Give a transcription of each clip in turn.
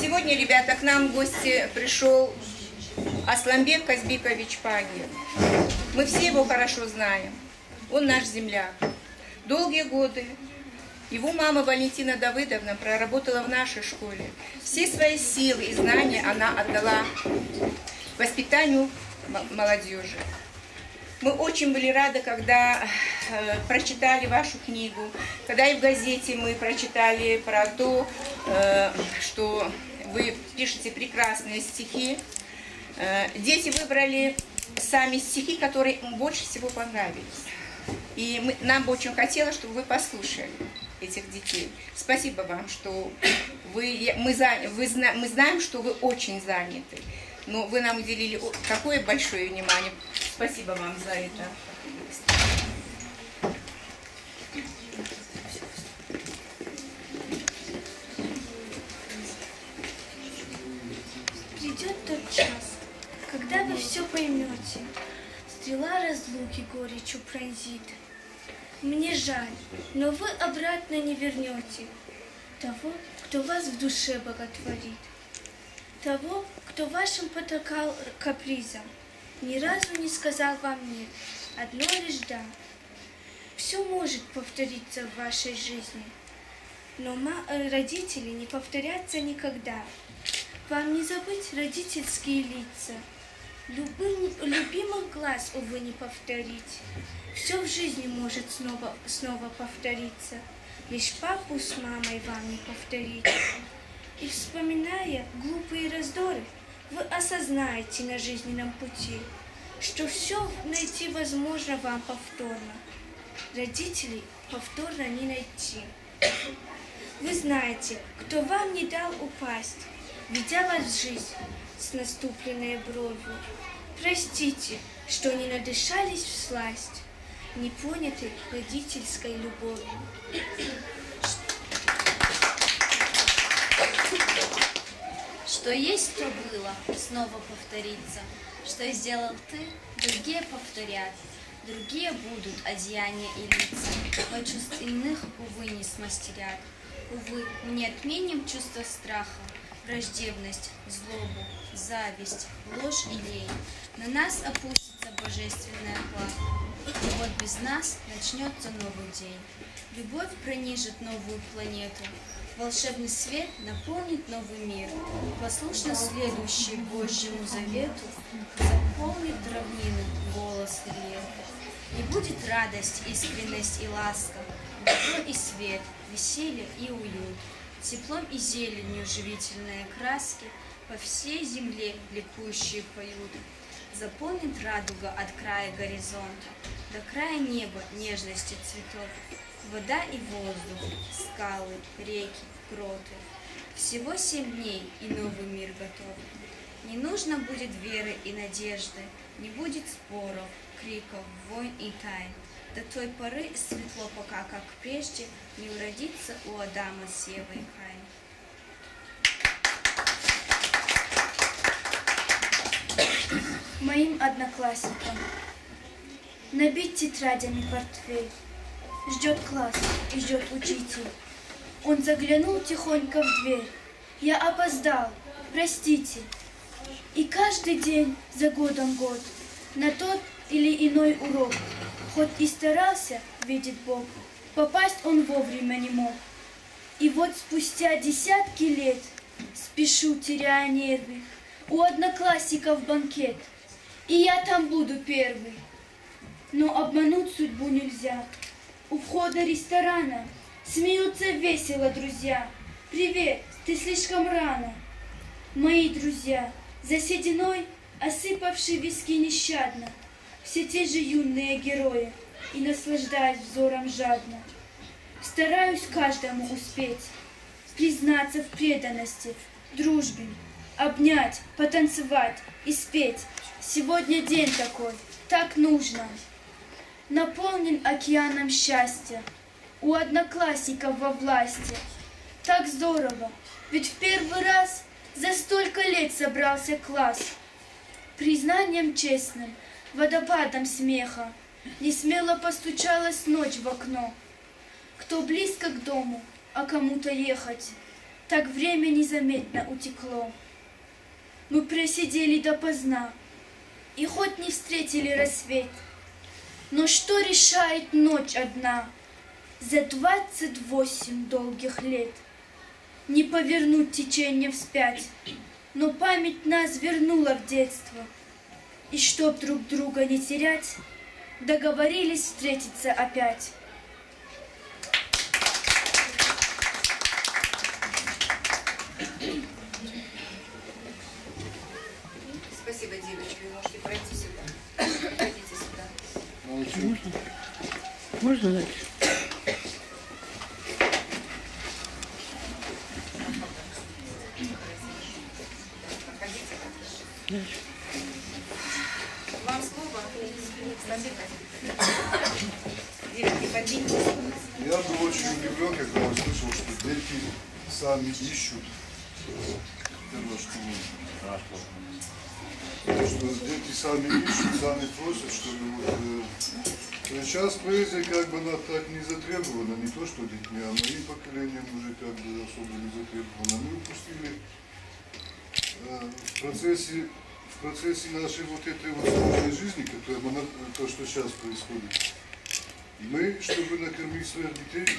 Сегодня, ребята, к нам в гости пришел Асламбек Казбекович Пагин. Мы все его хорошо знаем. Он наш земляк. Долгие годы его мама Валентина Давыдовна проработала в нашей школе. Все свои силы и знания она отдала воспитанию молодежи. Мы очень были рады, когда прочитали вашу книгу, когда и в газете мы прочитали про то, что вы пишете прекрасные стихи. Дети выбрали сами стихи, которые им больше всего понравились. И нам бы очень хотелось, чтобы вы послушали этих детей. Спасибо вам, что мы знаем, что вы очень заняты, но вы нам уделили такое большое внимание. Спасибо вам за это. Придет тот час, когда вы все поймете, стрела разлуки горечью пронзит. Мне жаль, но вы обратно не вернете того, кто вас в душе боготворит, того, кто вашим потакал капризом, ни разу не сказал вам нет, одно лишь да. Все может повториться в вашей жизни, но родители не повторятся никогда. Вам не забыть родительские лица, любимых глаз, увы, не повторить. Все в жизни может снова повториться, лишь папу с мамой вам не повторить. И вспоминая глупые раздоры, вы осознаете на жизненном пути, что все найти возможно вам повторно. Родителей повторно не найти. Вы знаете, кто вам не дал упасть, ведя вас в жизнь с наступленной бровью. Простите, что не надышались всласть непонятой родительской любовью. Что есть, то было, снова повторится. Что сделал ты, другие повторят. Другие будут одеяния и лица, но чувств иных, увы, не смастерят. Увы, мы не отменим чувство страха, враждебность, злобу, зависть, ложь и лень. На нас опустится божественная плата. И вот без нас начнется новый день. Любовь пронижит новую планету. Волшебный свет наполнит новый мир. Послушно следующий Божьему завету заполнит равнины голос и лет. И будет радость, искренность и ласка, добро и свет, веселье и уют. Теплом и зеленью живительные краски по всей земле ликующие поют. Заполнит радуга от края горизонта до края неба нежности цветов. Вода и воздух, скалы, реки, гроты. Всего 7 дней, и новый мир готов. Не нужно будет веры и надежды, не будет споров, криков, войн и тайн. До той поры светло пока, как прежде, не уродится у Адама с Евой Каин. Моим одноклассникам набить тетрадями портфель. Ждет класс и ждет учитель. Он заглянул тихонько в дверь. Я опоздал, простите. И каждый день за годом год на тот или иной урок, хоть и старался, видит Бог, попасть он вовремя не мог. И вот спустя десятки лет спешу, теряя нервы, у одноклассников банкет, и я там буду первый. Но обмануть судьбу нельзя. У входа ресторана смеются весело друзья. Привет, ты слишком рано. Мои друзья, за сединой осыпавшие виски нещадно, все те же юные герои, и наслаждаюсь взором жадно. Стараюсь каждому успеть, признаться в преданности, дружбе, обнять, потанцевать и спеть. Сегодня день такой, так нужно. Наполнен океаном счастья, у одноклассников во власти. Так здорово, ведь в первый раз за столько лет собрался класс. Признанием честным, водопадом смеха несмело постучалась ночь в окно. Кто близко к дому, а кому-то ехать. Так время незаметно утекло. Мы просидели допоздна, и хоть не встретили рассвет, но что решает ночь одна за 28 долгих лет? Не повернуть течение вспять, но память нас вернула в детство. И чтоб друг друга не терять, договорились встретиться опять. Спасибо, девочки. Вы можете пройти сюда. Пройдите сюда. Можно дальше? Проходите. Дальше. Вам слово. Девочки, подвиньтесь. Я был очень удивлен, когда услышал, что дети сами ищут. Первое, что дети сами ищут, сами просят, что вот, сейчас поэзия как бы она так не затребована, не то что детьми, а моим поколением уже как бы особо не затребована. Мы упустили в процессе нашей вот этой вот сложной жизни, то, что сейчас происходит, мы, чтобы накормить своих детей,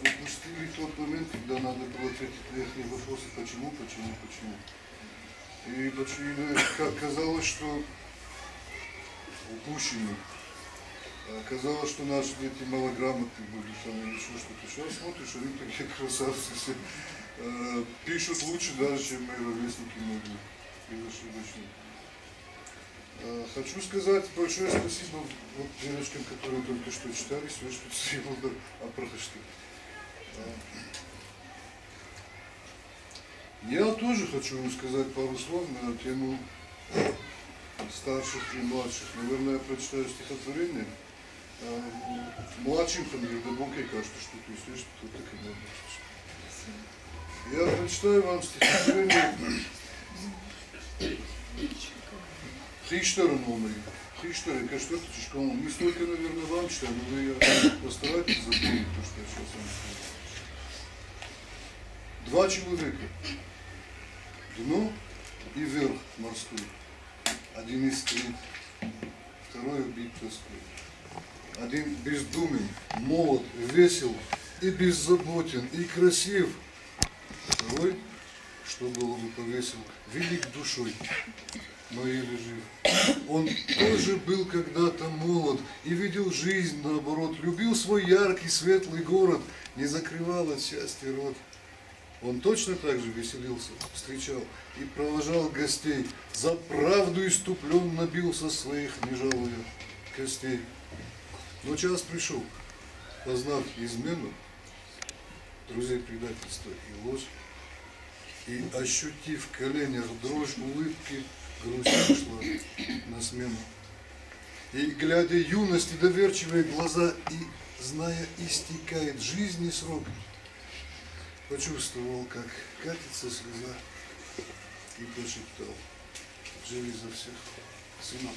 упустили тот момент, когда надо было ответить на их вопросы, почему. И казалось, что упущены. Казалось, что наши дети малограмотные были, там еще что-то. Сейчас смотришь, они такие красавцы все. Пишут лучше даже, чем мои ровесники многие, безошибочно. Хочу сказать большое спасибо вот девочкам, которые только что читали, все, что сегодня прошли. Я тоже хочу вам сказать пару слов на тему старших и младших. Наверное, я прочитаю стихотворение. Младшим там глубокой кажется, что ты слышишь, кто такой младший. Я прочитаю вам стихотворение Хриштера новый. Хриштера, конечно, не столько, наверное, вам читаю, но вы постарайтесь запомнить то, что я сейчас вам скажу. Два человека. Дно и верх морской. Один искрит, второй убит тоской. Один бездумен, молод, весел и беззаботен, и красив. Второй, что голову повесил, велик душой, но еле жив. Он тоже был когда-то молод и видел жизнь наоборот, любил свой яркий, светлый город, не закрывал от счастья рот. Он точно так же веселился, встречал и провожал гостей, за правду иступленно бился своих, не жалуя костей. Но час пришел, познав измену, друзей предательства и ложь, и ощутив в коленях дрожь улыбки, грусть ушла на смену. И, глядя юность и доверчивые глаза, и, зная, истекает жизни срок, почувствовал, как катится слеза, и прошептал: живи за всех, сынок.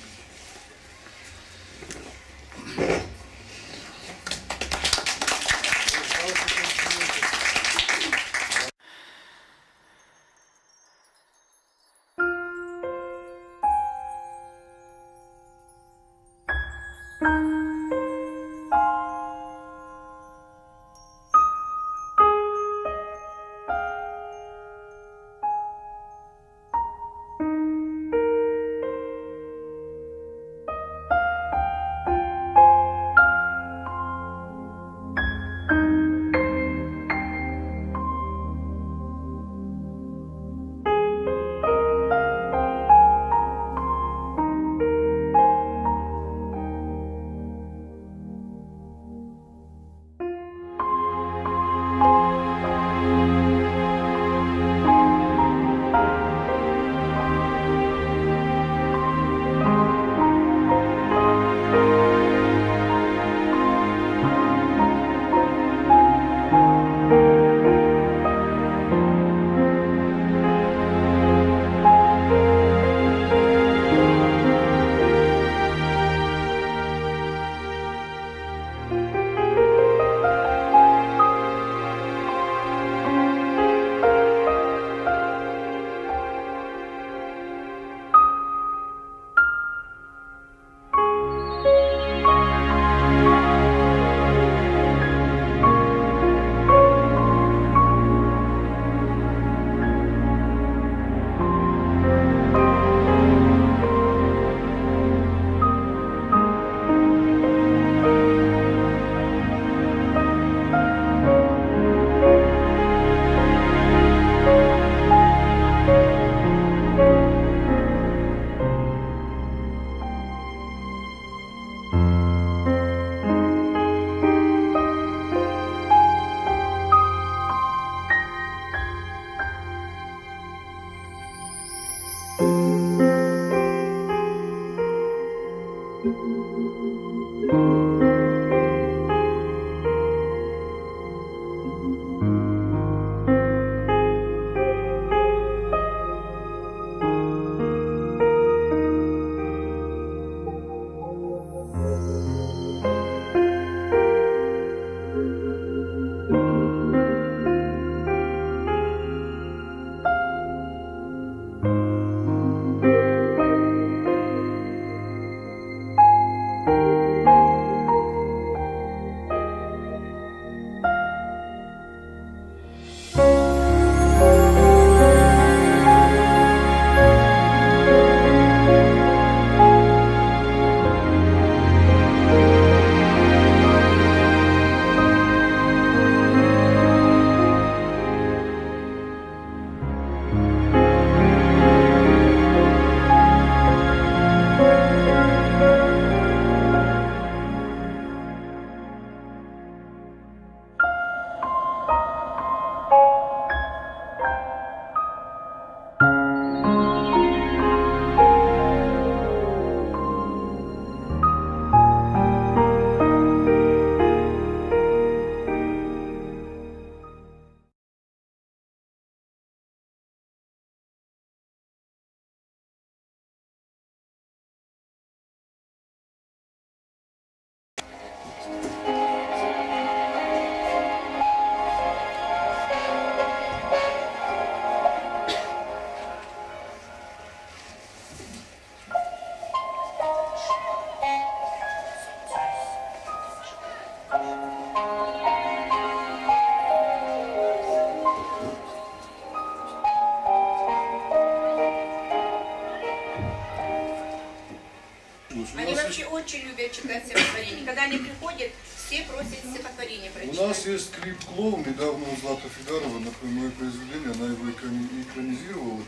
читать стихотворение. Когда они приходят, все просят стихотворение прочитать. У нас есть клип «Клоун», недавно у Златы Фигарова, на мое произведение, она его экранизировала,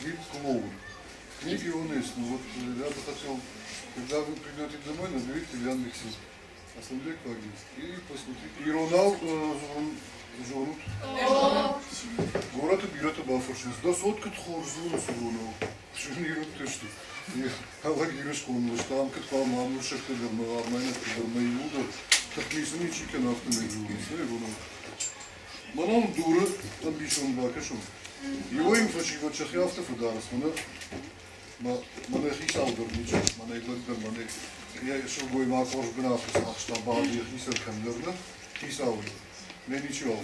клип «Клоун». В книге он есть, но вот я бы хотел, когда вы придете домой, наберите Яндексе Асламбек по-английски и посмотрите. Иронал Жорут. Город бирата бафоршинс. Да соткат хорзун суруну. Шунирут ты что? Алагираш конлыш, там катпал мамушек тыгырмы, армайна тыгырмы юда. Такмисыны чикен автомобилы. Манам дуры, амбишон бакашун. Его им фачиват шахи автофударас. Мана хисал дурнича, мана игладгар, мана я шугой макорж бнафис, что бади хисал камдерна, хисал. Мен ничего,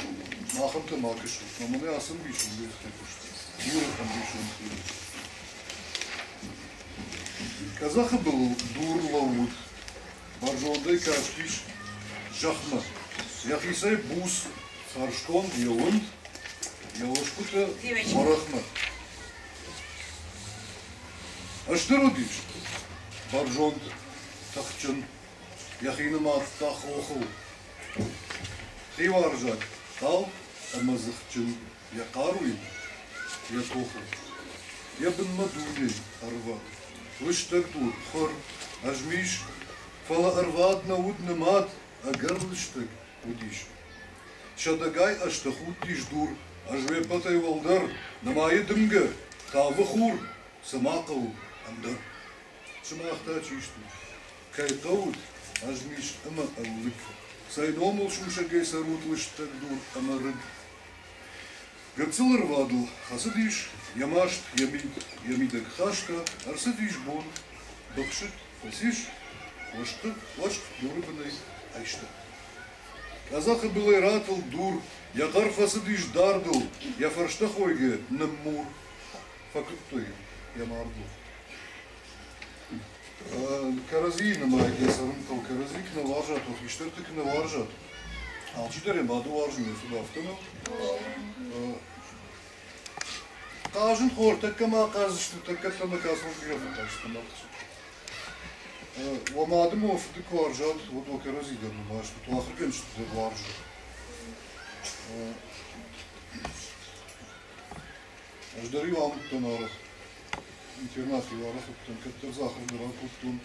махам-то макашу, но мана асам бишун, без хэкуш. Юра амбишон. Казаха был дур лавут, баржондай кашкиш, жахма. Яхисай бус, саршкон, елунд, елошкута, марахма. А что родишь? Баржон, тахчен, яхинамат, тахоху. Хиваржак, тал, амазахчен, якаруин, якоху. Я бен мадулей, арват. Выш так тут, хор, ажмиш, фала арват наудна мат, а гарлыш так удиш. Шадагай аштахут тиш дур, ажве патай валдар, намае дымга, тавы хур, самакау. Амдар. Шмахта чишту. Кайтаут, ажмиш ама аллык. Сайдомул шушагай сарут лыштак дур амарык. Гацилар вадл, хасадиш, ямашт, ямидак хашка, арсадиш бон, бахшит, фасиш, вашт, дурыбанай, айшта. Казаха был ратл дур, якар фасадиш дардл, я фарштахойге, наммур. Факуттой, я марду. Каразина магия сарункал каразик на варжат, ох иштертик на варжат. Алчитере баду варжны сюда автомат. Кажен хор такама кажешь, что так как там наказывал графа, так что марташ. Вамадым офты варжат, вот о каразида, ну что то ахрген что ты варжат. Аждари вам тонарах. Интернат в Арахе, потом как-то Захар Баракуттун.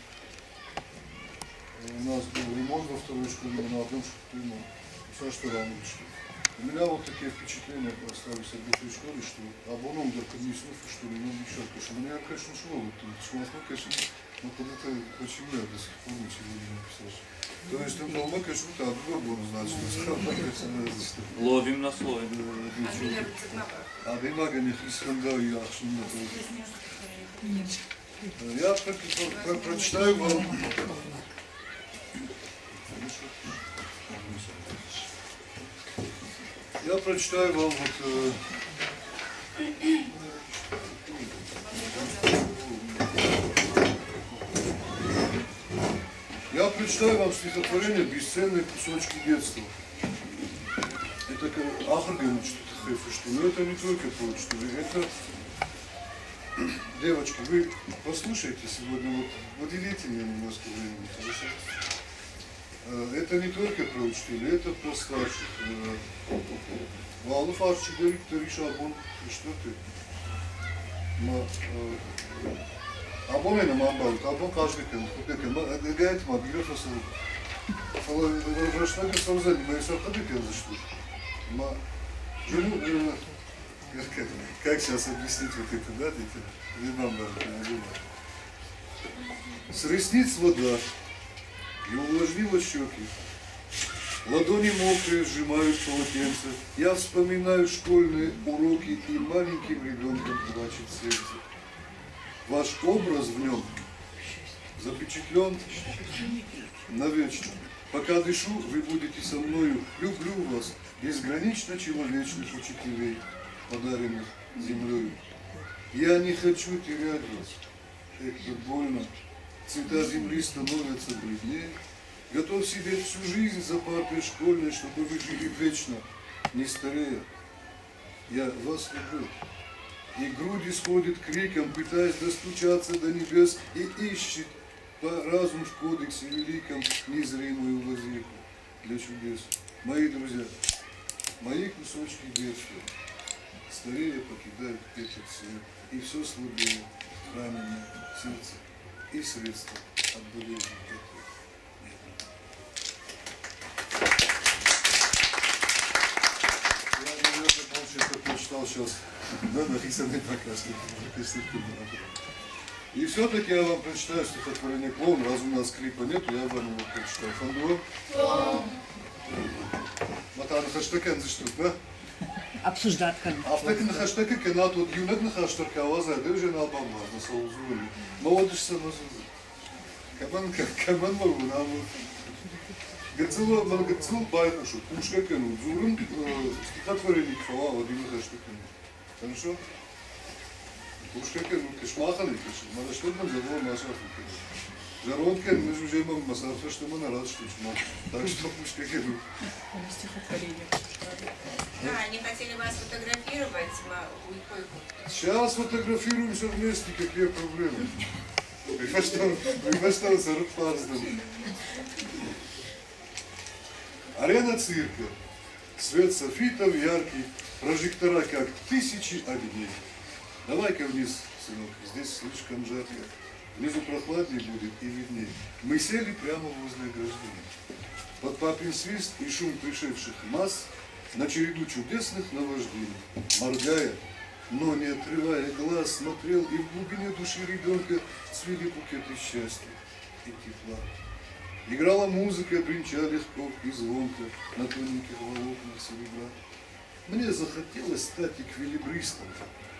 У нас был ремонт во второй школе, на одном школе, все что рано что. У меня вот такие впечатления остались от этой школы, что обоном до комиссиев, что ли, ну еще, потому что меня, конечно, шло, вот шмахну, конечно, но когда-то очень я до сих пор ничего не написал. То есть там долма, конечно, так, горбун, значит, ловим на слове. А бимага не хискандал, я ахшун. Я прочитаю вам. Я прочитаю вам вот. Я прочитаю вам стихотворение «Бесценные кусочки детства». Это Ахарген что-то хэфы, что, но это не только прочитаю, это. Девочки, вы послушайте сегодня, вот уделите мне немножко времени, хорошо? Это не только про учителей, это про старших. Валу фарчи дарит таришабон, и что ты? Абон на мамбал, абон каждый кем, гайт мабира фасал. Фалашнака сарзани, мои сархадыки за что? Как сейчас объяснить вот это, да, дети? С ресниц вода, и увлажнила щеки. Ладони мокрые сжимают полотенце. Я вспоминаю школьные уроки, и маленьким ребенком плачет сердце. Ваш образ в нем запечатлен навечно. Пока дышу, вы будете со мною. Люблю вас, безгранично человечных учителей, подаренных землей. Я не хочу терять вас. Это больно. Цвета земли становятся бледнее. Готов себе всю жизнь за партой школьной, чтобы вы жили вечно, не старея. Я вас люблю. И груди сходит криком, пытаясь достучаться до небес, и ищет разум в кодексе великом, незримую лазейку для чудес. Мои друзья, мои кусочки детства, старее покидают этот свет, и все слабее раненое сердце, и средства от болезни этого нет. Я, наверное, больше это прочитал сейчас, да, написанный показ. И все-таки я вам прочитаю стихотворение «Клоун». Раз у нас клипа нету, я вам его прочитаю. Фандро? Матана хаштакен заштук, да? Обсуждать kan. Афтакен хаштакен кенат от юнак на хаштарка аваза, да уже на албамар, на соузули. Молодыш самозузы. Каман могу, наму. Гацило, ман гацил байкушу, пушка кену, зурым стихотворение кфала, Владимир хаштакен. Хорошо? Пушка кену, кешмахали кеши, мада что нам забыл масафу кену. Жаронкен, мы же уже имам масафу, что мы на рад штучно. Так что пушка кену. Да, они хотели вас фотографировать, Сейчас фотографируемся вместе, какие проблемы. Вы что, сарапаздом. Арена цирка. Свет софитов яркий, прожектора как тысячи огней. Давай-ка вниз, сынок, здесь слишком жарко. Внизу прохладнее будет и видней. Мы сели прямо возле ограждения. Под папин свист и шум пришедших масс на череду чудесных наваждений. Моргая, но не отрывая глаз, смотрел, и в глубине души ребенка цвели букеты счастья и тепла. Играла музыка, бренча легко и звонко на тоненьких волокнах серебра. Мне захотелось стать эквилибристом,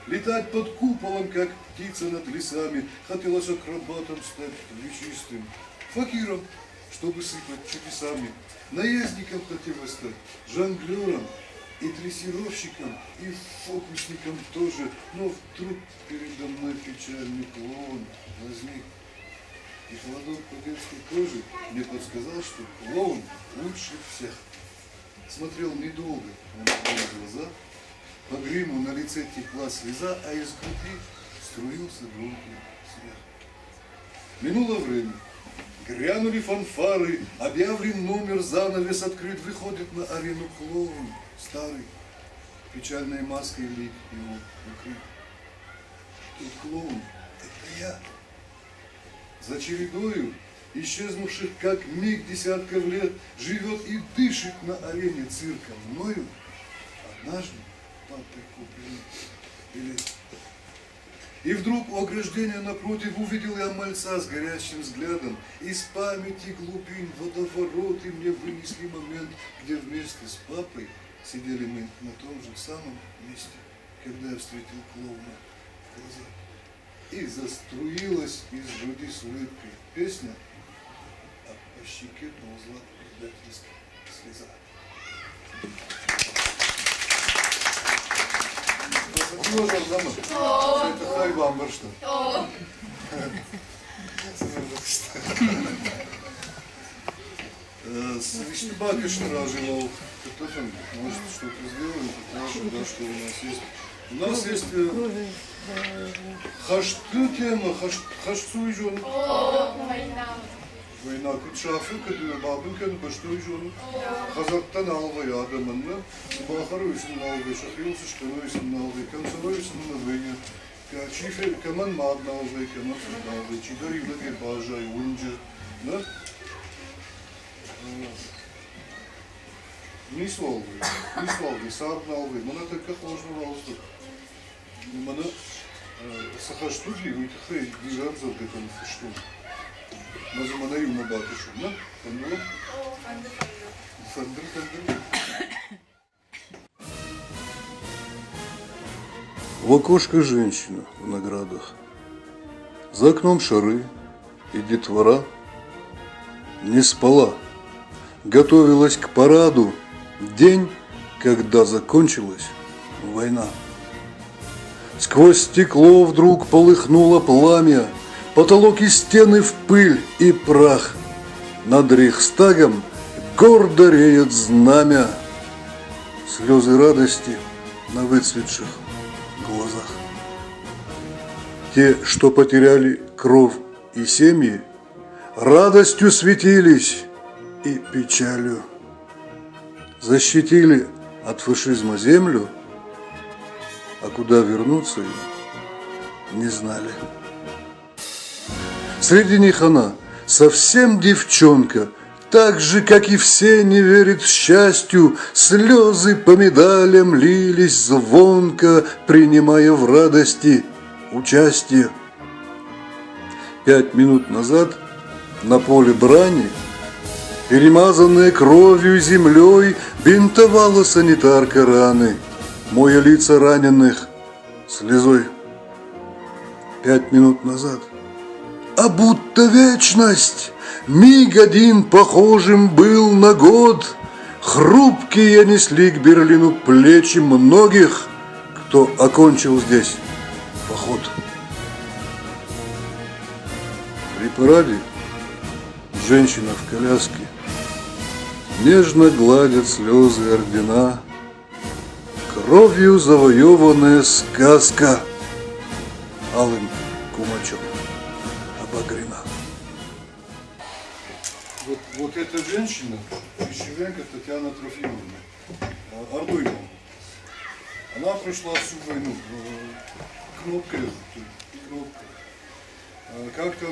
летать под куполом, как птица над лесами. Хотелось акробатом стать плечистым, факиром, чтобы сыпать чудесами. Наездником хотелось стать, жонглером и дрессировщиком, и фокусником тоже. Но вдруг передо мной печальный клоун возник. И холодок по детской коже мне подсказал, что клоун лучше всех. Смотрел недолго, он открыл глаза, по гриму на лице текла слеза, а из груди струился громкий смех. Минуло время. Грянули фанфары, объявлен номер, занавес открыт, выходит на арену клоун, старый, печальной маской лик его укрыт. Тут клоун, это я. За чередою исчезнувших как миг десятков лет живет и дышит на арене цирка мною однажды папой купленный билет. И вдруг у ограждения напротив увидел я мальца с горящим взглядом. Из памяти глубин водовороты мне вынесли момент, где вместе с папой сидели мы на том же самом месте, когда я встретил клоуна в глаза. И заструилась из груди с улыбкой песня, а по щеке ползла предательская слеза. Это хайбамбар, что? Свистбака что желал. Может, что-то сделаем, потому да, что у нас есть. У нас есть хашты тема, хашцу и жон. Война кучафы, когда бабын кән баштой жон. Хазаттан алвай адамынна, бахару исін алвай, шахилсы шкану исін алвай, концовой исін алвай. Чифер каман мад алвай, каман алвай, чидари влаги бажай, унджи. Не славы, сард алвай, мана така хложно воздух. Мана сахаштуги, уйтахай, дижарзал гатан фаштун. Назумана юма батышу, да? Фандро? Фандро. В окошко женщина в наградах. За окном шары и детвора. Не спала, готовилась к параду. День, когда закончилась война. Сквозь стекло вдруг полыхнуло пламя. Потолок и стены в пыль и прах. Над Рейхстагом гордо реет знамя. Слезы радости на выцветших глазах. Те, что потеряли кровь и семьи, радостью светились и печалью. Защитили от фашизма землю, а куда вернуться им не знали. Среди них она, совсем девчонка, так же, как и все, не верит в счастью, слезы по медалям лились звонко, принимая в радости участие. 5 минут назад на поле брани, перемазанная кровью и землей, бинтовала санитарка раны, моя лица раненых слезой. 5 минут назад, а будто вечность, миг один похожим был на год, хрупкие несли к Берлину плечи многих, кто окончил здесь поход. При параде женщина в коляске нежно гладят слезы ордена, кровью завоеванная сказка алым кумачом обогрена. Вот эта женщина, Ищевенко Татьяна Трофимовна, Ордуйна, она прошла всю войну кнопкой. Как-то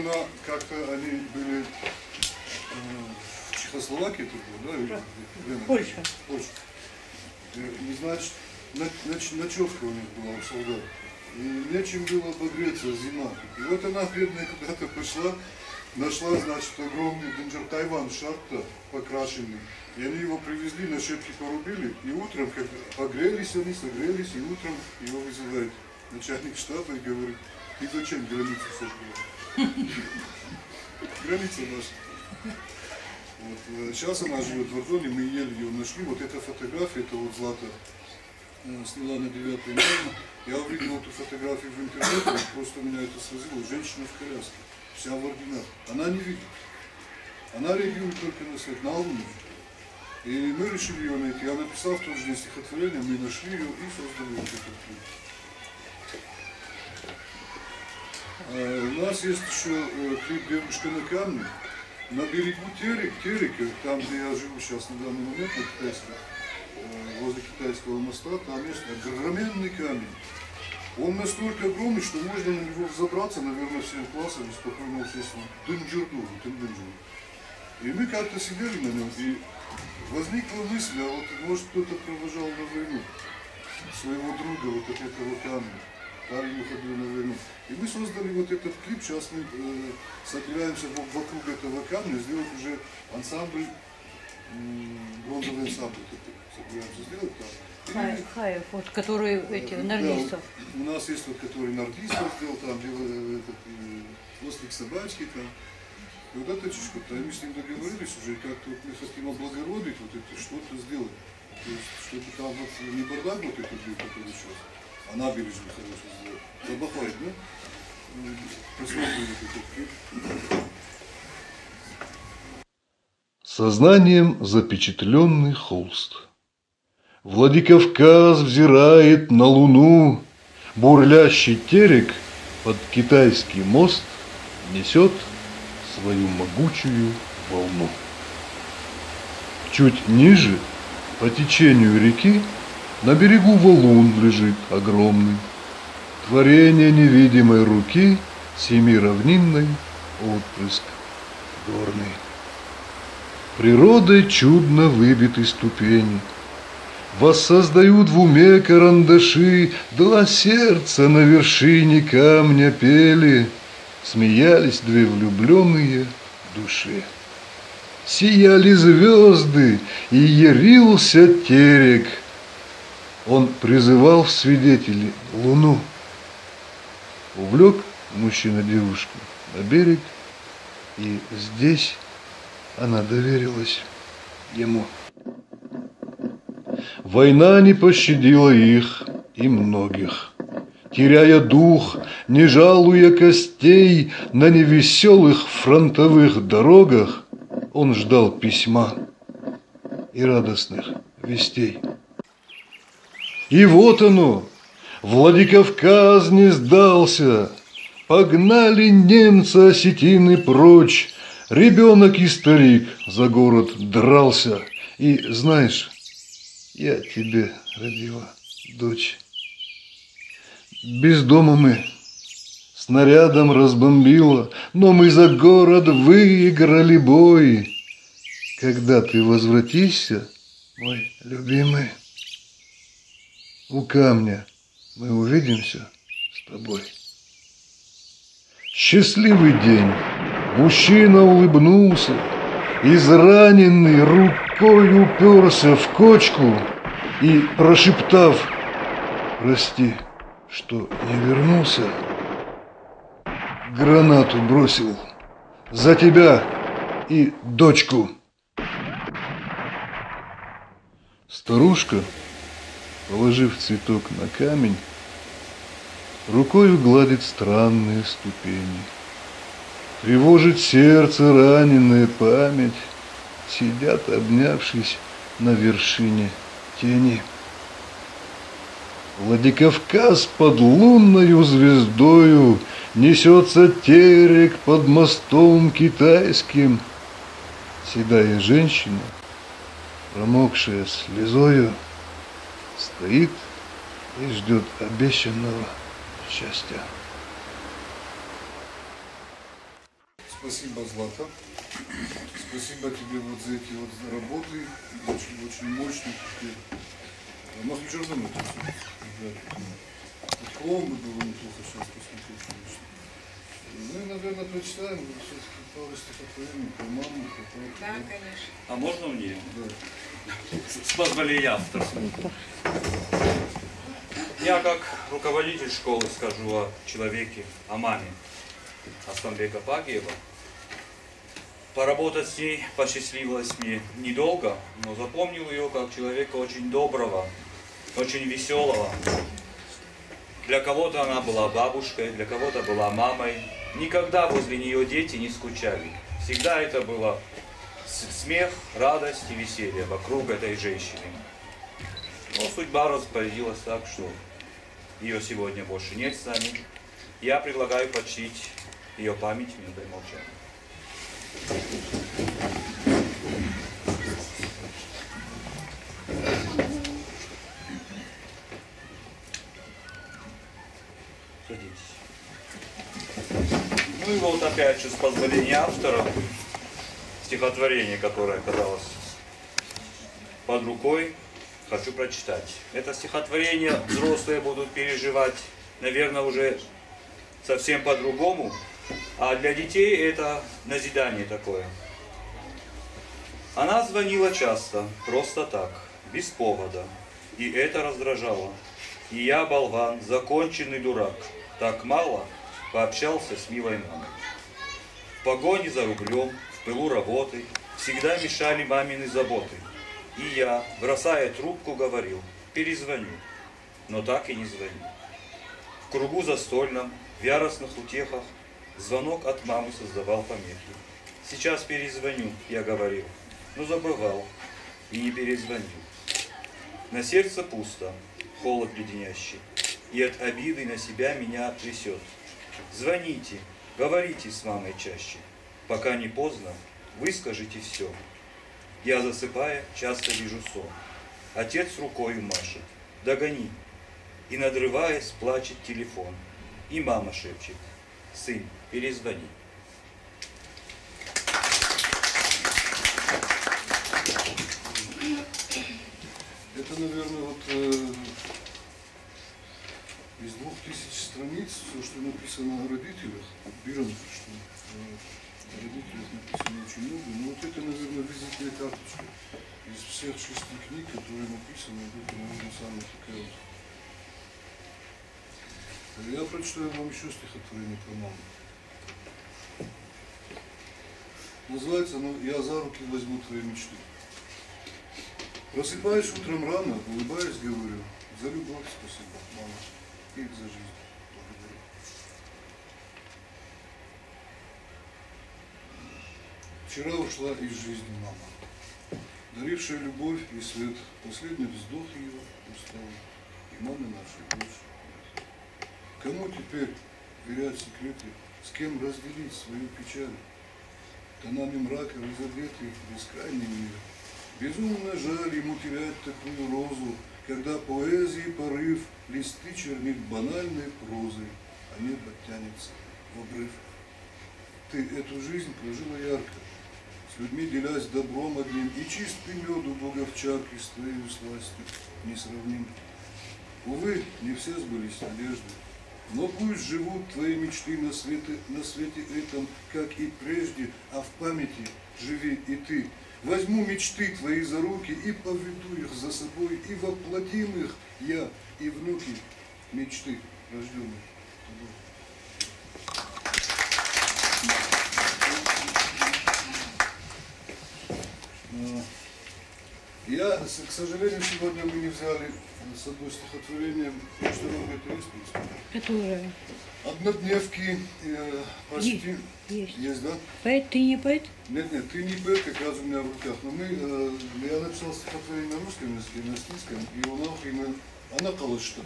они были в Чехословакии, да? Польша. И, значит, ночевка у них была у солдат. И нечем было обогреться, зима. И вот она, бедная, куда-то пошла, нашла, значит, огромный Тайван шарт покрашенный. И они его привезли, на щепки порубили, и утром, как погрелись они, согрелись, и утром его вызывает начальник штаба и говорит: ты зачем границу сожгла? Граница наша. Вот. Сейчас она живет в Ордоне, мы еле ее нашли. Вот эта фотография, это вот Злата сняла на 9 мая. Я увидел эту фотографию в интернете, просто меня это сразило. Женщина в коляске, вся в орденах. Она не видит. Она реагирует только на свет, на Луну. И мы решили ее найти. Я написал в том же день стихотворение, мы нашли ее и создали вот этот клип. У нас есть еще клип «Девушка на камне». На берегу Терека, там, где я живу сейчас на данный момент, возле китайского моста, там есть огроменный камень. Он настолько огромный, что можно на него взобраться, наверное, всем классом, спокойно сесть в Дынджерду. И мы как-то сидели на нем, и возникла мысль, а вот может кто-то провожал на войну своего друга вот от этого камня. Парень уходил на войну. И мы создали вот этот клип, сейчас мы собираемся вокруг этого камня сделать уже ансамбль, бронзовый ансамбль собираемся сделать там. Хаев, вот, который эти, нордистов. Да, у нас есть вот, который нордистов сделал, там, хвостик собачки там. И вот это чуть-чуть, мы с ним договорились уже, как-то вот мы хотим облагородить, вот это что-то сделать. То есть, чтобы там вот не бардак вот этот был, который сейчас, а набережную хорошо сделать. Забахать, да? Посмотрим этот клип. Сознанием запечатленный холст. Владикавказ взирает на луну, бурлящий терек под китайский мост несет свою могучую волну. Чуть ниже, по течению реки, на берегу валун лежит огромный, творение невидимой руки, семиравнинный отпрыск горный. Природой чудно выбиты ступени, воссоздают в уме карандаши, два сердца на вершине камня пели, смеялись две влюбленные души. Сияли звезды, и ярился терек. Он призывал в свидетели луну. Увлек мужчина девушку на берег, и здесь она доверилась ему. Война не пощадила их и многих. Теряя дух, не жалуя костей, на невеселых фронтовых дорогах он ждал письма и радостных вестей. И вот оно, Владикавказ не сдался, погнали немцы осетины прочь, Ребенок и старик за город дрался. И знаешь, я тебе родила дочь. Без дома мы, снарядом разбомбило, но мы за город выиграли бой. Когда ты возвратишься, мой любимый, у камня мы увидимся с тобой. Счастливый день. Мужчина улыбнулся, израненный рукой уперся в кочку и, прошептав: «Прости, что не вернулся», гранату бросил за тебя и дочку. Старушка, положив цветок на камень, рукою гладит странные ступени. Тревожит сердце раненая память, сидят, обнявшись на вершине тени. Владикавказ под лунною звездою несется терек под мостом китайским. Седая женщина, промокшая слезою, стоит и ждет обещанного счастья. Спасибо, Злата. Спасибо тебе вот за эти вот работы, очень мощные. Может, что думать? Коломбы было неплохо сейчас посмотреть, конечно. Ну и, наверное, прочитаем все-таки пару стихотворений про маму, про папу. Да, конечно. А можно мне? Да. С позволения автора. Я как руководитель школы скажу о человеке, о маме Асланбека Пагиева. Поработать с ней посчастливилось мне недолго, но запомнил ее как человека очень доброго, очень веселого. Для кого-то она была бабушкой, для кого-то была мамой. Никогда возле нее дети не скучали. Всегда это было смех, радость и веселье вокруг этой женщины. Но судьба распорядилась так, что ее сегодня больше нет с нами. Я предлагаю почтить ее память минутой молчания. Садитесь. Ну и вот опять же с позволения автора стихотворение, которое оказалось под рукой, хочу прочитать. Это стихотворение взрослые будут переживать, наверное, уже совсем по-другому, а для детей это назидание такое. Она звонила часто, просто так, без повода, и это раздражало. И я, болван, законченный дурак, так мало пообщался с милой мамой. В погоне за рублем, в пылу работы всегда мешали мамины заботы. И я, бросая трубку, говорил: перезвоню, но так и не звоню. В кругу застольном, в яростных утехах звонок от мамы создавал помехи. Сейчас перезвоню, я говорил, но забывал и не перезвонил. На сердце пусто, холод леденящий, и от обиды на себя меня трясет. Звоните, говорите с мамой чаще, пока не поздно, выскажите все. Я, засыпая, часто вижу сон. Отец рукою машет: догони. И, надрываясь, плачет телефон. И мама шепчет: сын, перезвони. Это, наверное, вот из 2000 страниц, все, что написано о родителях, берем, что о родителях написано очень много, но вот это, наверное, визитная карточка из всех 6 книг, которые написаны, это, наверное, самая такая вот. Я прочитаю вам еще стихотворение про маму. Называется оно «Я за руки возьму твои мечты». Просыпаюсь утром рано, улыбаясь, говорю: за любовь спасибо, мама, и за жизнь благодарю. Вчера ушла из жизни мама, дарившая любовь и свет, последний вздох ее устал, и мамы нашей больше нет. Кому теперь верять секреты, с кем разделить свою печаль? тонами мрака разодетый бескрайний мир. Безумно жаль ему терять такую розу, когда поэзии порыв листы чернит банальной прозой, а небо тянется в обрыв. Ты эту жизнь прожила ярко, с людьми делясь добром одним, и чистый мед у бога в чарке с твоей сластью несравним. Увы, не все сбылись надежды, но пусть живут твои мечты на свете этом, как и прежде, а в памяти живи и ты. Возьму мечты твои за руки и поведу их за собой, и воплотим их я и внуки мечты рожденных тобой. Я, к сожалению, сегодня мы не взяли с одной стихотворением международной туристической. Которая? Однодневки, почти. Есть. Да? Поэт, ты не поэт? Нет, ты не поэт, как раз у меня в руках. Но я написал стихотворение на русском языке, на эстонском, и у нас она калышта.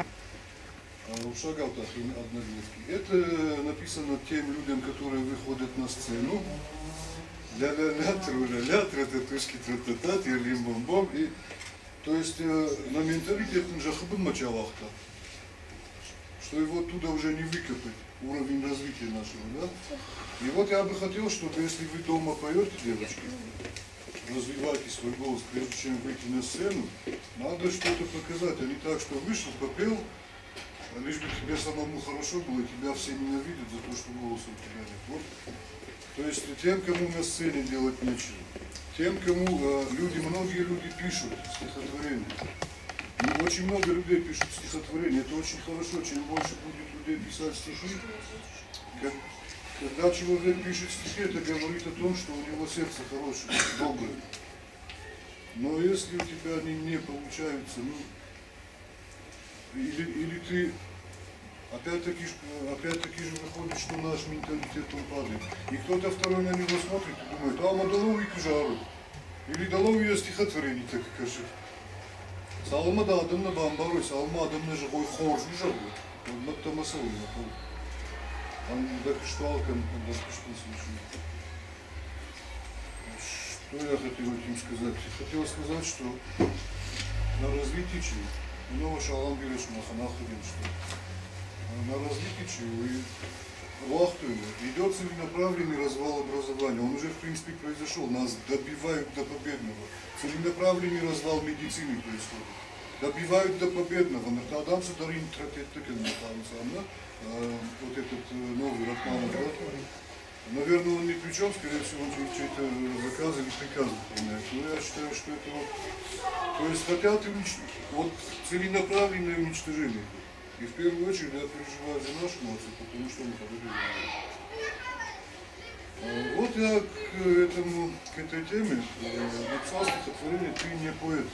В Шагалтах однодневки. Это написано тем людям, которые выходят на сцену. Ля-ля-ля, тра-татушки, тра-та-та, тир-лим-бом-бом. То есть на менталитетном жахабын мачалахта, что его оттуда уже не выкопать, уровень развития нашего, да? И вот я бы хотел, чтобы если вы дома поете, девочки, развивайте свой голос, прежде чем выйти на сцену, надо что-то показать, а не так, что вышел, попел, а лишь бы тебе самому хорошо было, и тебя все ненавидят за то, что голоса у тебя нет. Вот. То есть тем, кому на сцене делать нечего, тем, кому многие люди пишут стихотворения. И очень много людей пишут стихотворения. Это очень хорошо. Чем больше будет людей писать стихи, когда человек пишет стихи, это говорит о том, что у него сердце хорошее, доброе. Но если у тебя они не получаются, или ты опять-таки же выходит, что наш менталитет он падает. И кто-то второй на него смотрит и думает, а мадаловый кужару. Или даловый стихотворение, так и кажет. Салма да адамна бамбарой, салма адамна живой хорж не жаргу. Он матта масовый напол. Он да кшталкан, да кштал случай. Что я хотел этим сказать? Хотел сказать, что на развитии чего? Много шалам берешь маханахудин, что на развитии чего и вахтуем идет целенаправленный развал образования. Он уже в принципе произошел. Нас добивают до победного. Целенаправленный развал медицины происходит. Добивают до победного. Адам Садарин вот этот новый Рахманов, да? Наверное, он ни при чем, скорее всего, он чей-то заказ или приказ выполняет. Но я считаю, что это вот... То есть хотят вот целенаправленное уничтожение. И в первую очередь я переживаю за нашу нацию, потому что мы победили. Вот я к этой теме написал стихотворение «Ты не поэт».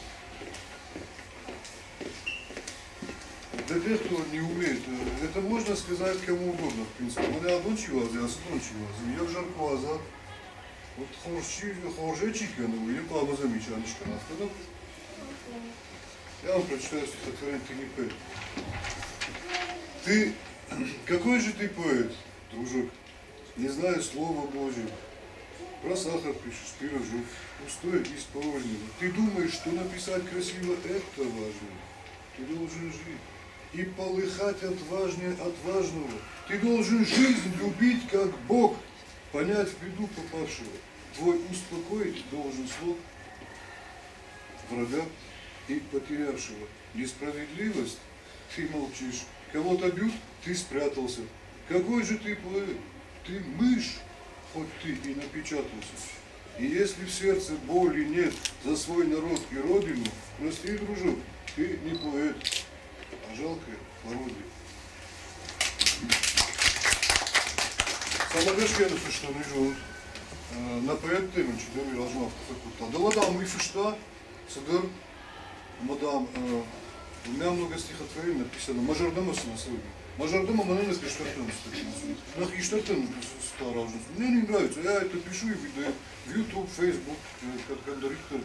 Для тех, кто не умеет, это можно сказать кому угодно, в принципе. Мене одончила, а содончила, я в жарку азад. Вот хорже чикану, или плавно замечаночка на. Я вам прочитаю стихотворение «Ты не поэт». Ты, какой же ты поэт, дружок, не зная слова Божьего. Про сахар пишешь, пирожок, пустое из порожнего. Ты думаешь, что написать красиво это важно. Ты должен жить и полыхать отважнее отважного. Ты должен жизнь любить, как Бог, понять в беду попавшего. Твой успокоить должен слог врага и потерявшего. Несправедливость, ты молчишь. Кого-то бьют, ты спрятался. Какой же ты поэт? Ты мышь, хоть ты и напечатался. И если в сердце боли нет за свой народ и родину, прости, дружок, ты не поэт, а жалкое пародия. Самогашкену фишта не живут. На поэт темен, четыре размах факульта. Да ладно, мы фишта, садыр, мадам, у меня много стихотворений написано. Мажордома на сегодня. Мажордома маненес киштартен статья. На киштартен старажен. Мне не нравится. Я это пишу и выдаю в YouTube, Facebook, как Рихтер.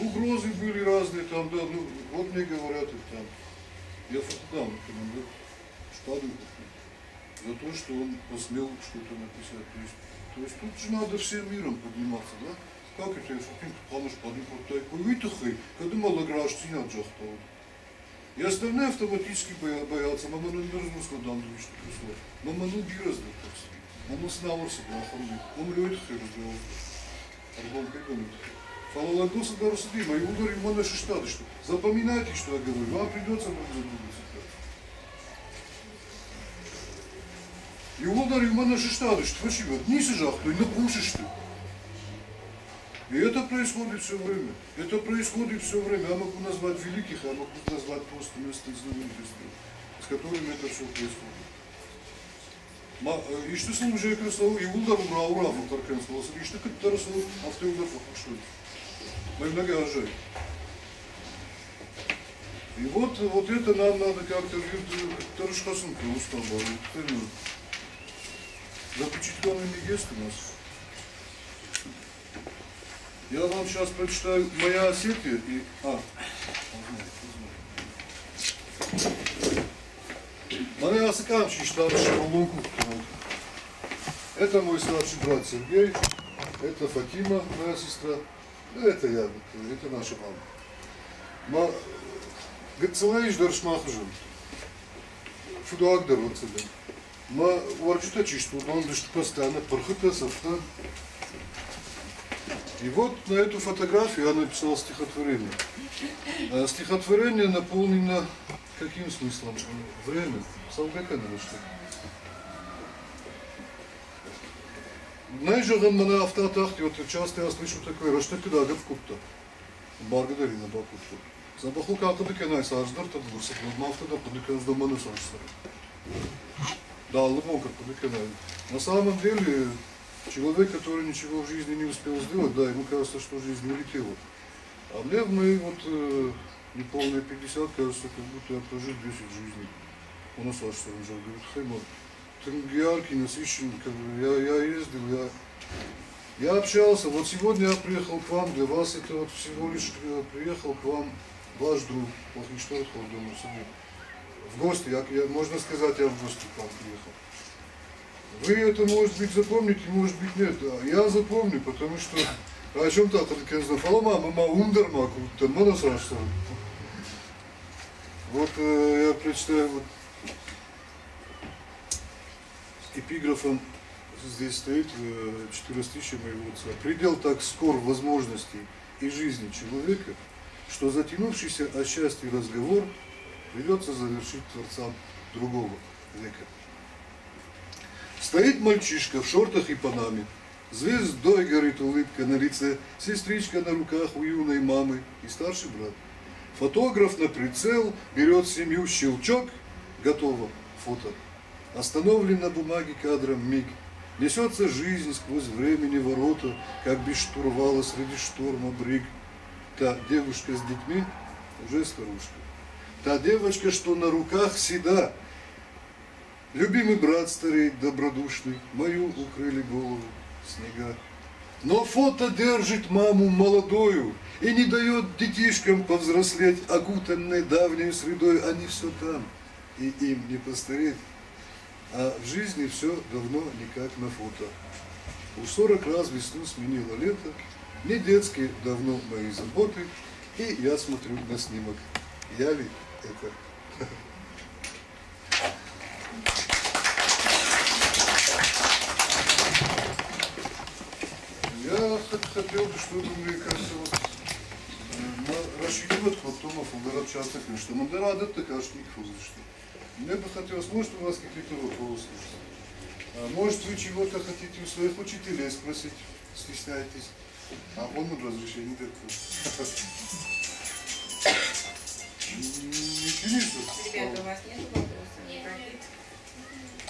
Угрозы были разные там, да. Ну, вот мне говорят их там. Я фотодам рекомендую. Штаду. за то, что он посмел что-то написать. То есть тут же надо всем миром подниматься, да? Как это, что ты помнишь, поднимать такой вытухой, когда мало граждан не отжахтал. И остальные автоматически боятся, мама не мерзнул, дам движ такой слов. Мама ну бирозды, так сказать. Мама снавался, да, охранник. Он лёет хай разделал. Арбон пригонит. Фалалагоса да Росдима, и ударим в наши штаты, что запоминайте, что я говорю, вам придется задуматься. И ударим в наши штаты, что вообще вот не сижах, то и напушишь ты. И это происходит все время. Это происходит все время. Я могу назвать великих, а могу назвать просто место знаменитостей, с которыми это все происходит. И что сам уже красаву, и удар ура, фотаркенского, и что как-то раз автоудар похушил. Мы много ожей. И вот это нам надо как-то Тарушхасунка устава. Запечатленный гест у нас. Я вам сейчас прочитаю «Моя Осетия» и... Моя Осетия, старший Лунку. Это мой старший брат Сергей, это Фатима, моя сестра, это я, это наша мама. Гацелаиш Даршмахжин, Фудуагдер вот себе. Мы ворчута чисту, но он дышит постоянно, пархута, софта. И вот на эту фотографию я написал стихотворение. Стихотворение наполнено каким смыслом? Время. Салгакана что. Знаешь, на автотахте, вот часто я слышу такое, раштеки да гавкутта. Благодарю на бакутту. Забаху как-то декенай саждар, tad бурсак, но автода подекенай с дома на саждар. Да, лымон как подекенай. На самом деле, человек, который ничего в жизни не успел сделать, да, ему кажется, что жизнь улетела. А мне в мои вот неполные 50, кажется, как будто я прожил 10 жизней. Он осаждался, он же говорит, Хаймон, ты яркий, насыщенный, я ездил, я общался. Вот сегодня я приехал к вам, для вас это вот всего лишь приехал к вам ваш друг, в гости, можно сказать, я в гости к вам приехал. Вы это, может быть, запомните, может быть, нет. Я запомню, потому что о чем-то мама ундерма, вот я прочитаю вот эпиграфом, здесь стоит 4 моего отца. Предел так скор возможностей и жизни человека, что затянувшийся о счастье разговор придется завершить творцам другого века. Стоит мальчишка в шортах и панаме, звездой горит улыбка на лице, сестричка на руках у юной мамы и старший брат. Фотограф на прицел берет семью, щелчок, готово, фото. Остановлен на бумаге кадром миг, несется жизнь сквозь времени ворота, как без штурвала среди шторма бриг. Та девушка с детьми уже старушка. Та девочка, что на руках седа. Любимый брат стареет добродушный, мою укрыли голову снега. Но фото держит маму молодою и не дает детишкам повзрослеть, окутанной давней средой. Они все там, и им не постареть. А в жизни все давно не как на фото. Уж 40 раз весну сменило лето, не детские давно мои заботы, и я смотрю на снимок. Я ли это? Я хотел бы, чтобы, мне кажется, рассчитывать потом общаться, что мы рады, так аж никто. Мне бы хотелось, может, у вас какие-то вопросы. Может, вы чего-то хотите у своих учителей спросить, стесняетесь. А он разрешение дает. Ребята, у вас нет вопросов?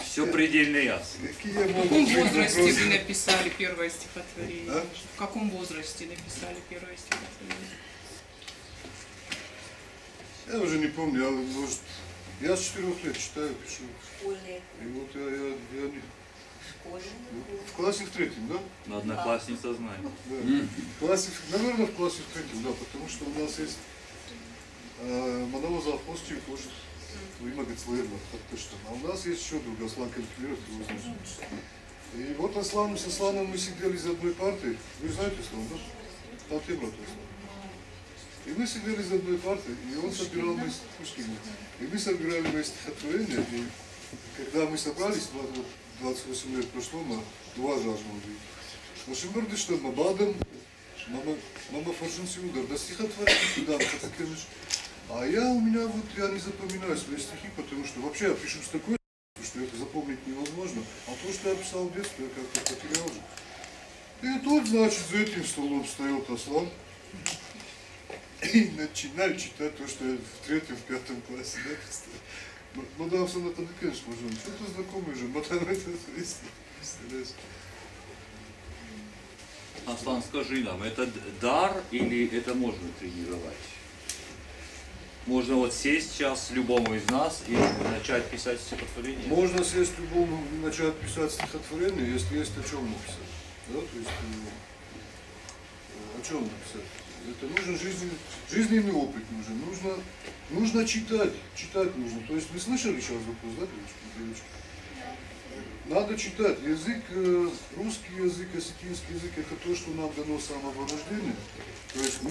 Все предельно ясно. В каком возрасте вы написали первое стихотворение? А? В каком возрасте написали первое стихотворение? Я уже не помню, может, я с 4 лет читаю, пишу. Школьные. И вот я не... Школьные. В классе в 3-м, да? Но одноклассница знает. Да. В классе, наверное, в классе в 3-м, да, потому что у нас есть Манова завхоз, тоже Вымогать сложно, точно. А у нас есть еще друг, Аслан Калькулер, и вот Аслан с Асланом мы сидели за одной партой. Вы знаете Аслан, да? Там ты, брат, Аслан. И мы сидели за одной партой, и он собирал мои Пушкина. И мы собирали мои стихотворения, и когда мы собрались, 28 лет прошло, мы два жажмы были. Нашим горды, что мы бадом, мама фаршин сюда, да стихотворение туда, как ты скажешь. А я не запоминаю свои стихи, потому что вообще я пишу с такой, что это запомнить невозможно. А то, что я писал в детстве, я как-то потерял же. И тут, значит, за этим столом встает Аслан. И начинаю читать то, что я в 3-5 классе, да, мадам Саната, да, конечно, можем. Что-то знакомый же, мадам, это представляешь. Аслан, скажи нам, это дар или это можно тренировать? Можно вот сесть сейчас любому из нас и начать писать стихотворение? Можно сесть любому и начать писать стихотворение, если есть о чем написать. Да? То есть, о чем написать? Это нужен жизненный опыт нужно читать нужно. То есть вы слышали сейчас вопрос, да, девочки? Надо читать. Язык, русский язык, осетинский язык, это то, что нам дано с самого рождения. То есть мы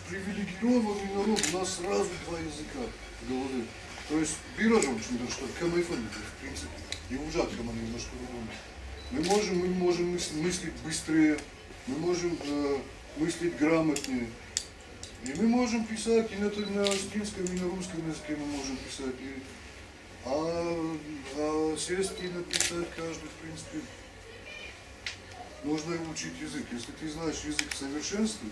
привилегированный народ, у нас сразу два языка в голове. То есть бирожом, что камайфон, в принципе, и ужат камай немножко другому. Мы можем мыслить быстрее, мы можем мыслить грамотнее. И мы можем писать и на осетинском, и на русском языке мы можем писать. А сесть и написать каждый, в принципе, нужно учить язык. Если ты знаешь язык в совершенстве,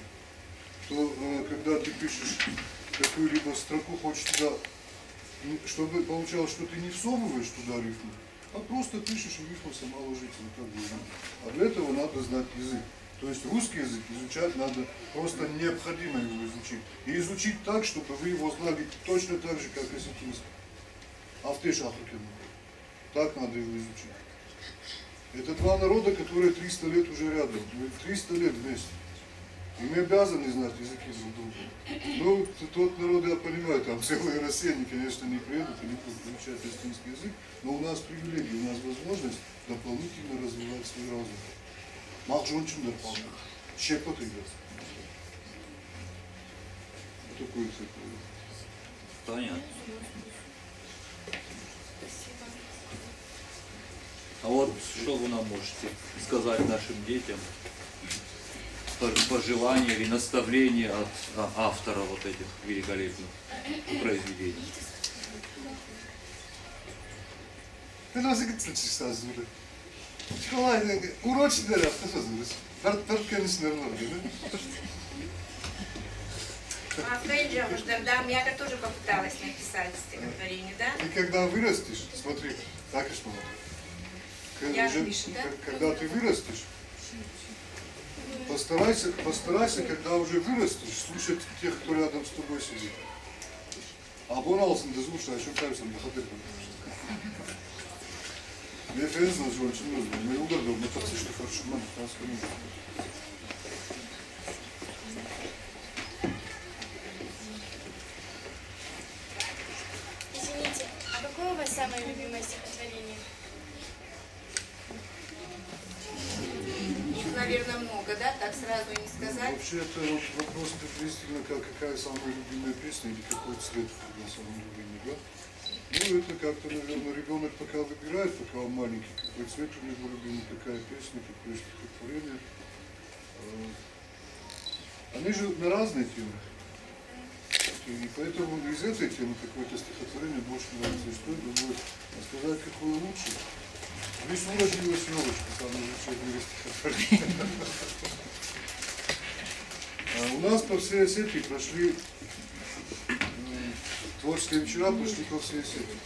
то когда ты пишешь какую-либо строку, хочешь туда, чтобы получалось, что ты не всовываешь туда рифму, а просто пишешь, и рифма сама ложится. А для этого надо знать язык. То есть русский язык изучать надо, просто необходимо его изучить. И изучить так, чтобы вы его знали точно так же, как осетинский. А в Африкан. Так надо его изучить. Это два народа, которые 300 лет уже рядом. Мы 300 лет вместе. И мы обязаны знать языки друг друга. Ну, тот народ, я понимаю, там целые России, они, конечно, не приедут, они будут изучать осетинский язык, но у нас привилегия, у нас возможность дополнительно развивать свой разум. Махжончун дополнительно. Щепот идет. Вот такое цикл. Понятно. А вот что вы нам можете сказать нашим детям? Пожелания или наставления от автора вот этих великолепных произведений? Ben nasıl gitsin sazları? Kolay, uğraşın der hafta sazları. Part kendisine var değil mi? Я тоже попыталась написать стихотворение, да? Ты когда вырастешь, смотри, так и что когда ты вырастешь, постарайся, когда уже вырастешь, слушать тех, кто рядом с тобой сидит. Abone olsun da слушай, о чем кажется, на ходу. Мне фэнзно же очень нужно. Мы угодно, мы так слышали хорошо, мы трансформируем. Извините, а какое у вас самое любимое стихотворение? Их, наверное, много, да? Так сразу не сказать. Вообще это вот вопрос приблизительно, какая самая любимая песня или какой цвет на самом любимый, да? Ну это как-то, наверное, ребенок пока выбирает, пока он маленький, какой цвет у него любимый, какая песня, какое стихотворение. Они же на разные темы. И поэтому из этой темы какое-то стихотворение больше нравится. И что это будет сказать, какое лучше. Здесь уродилась елочка, самое лучшее в мире стихотворение. У нас по всей Осетии прошли творческие вечера, пошли по всей Осетии.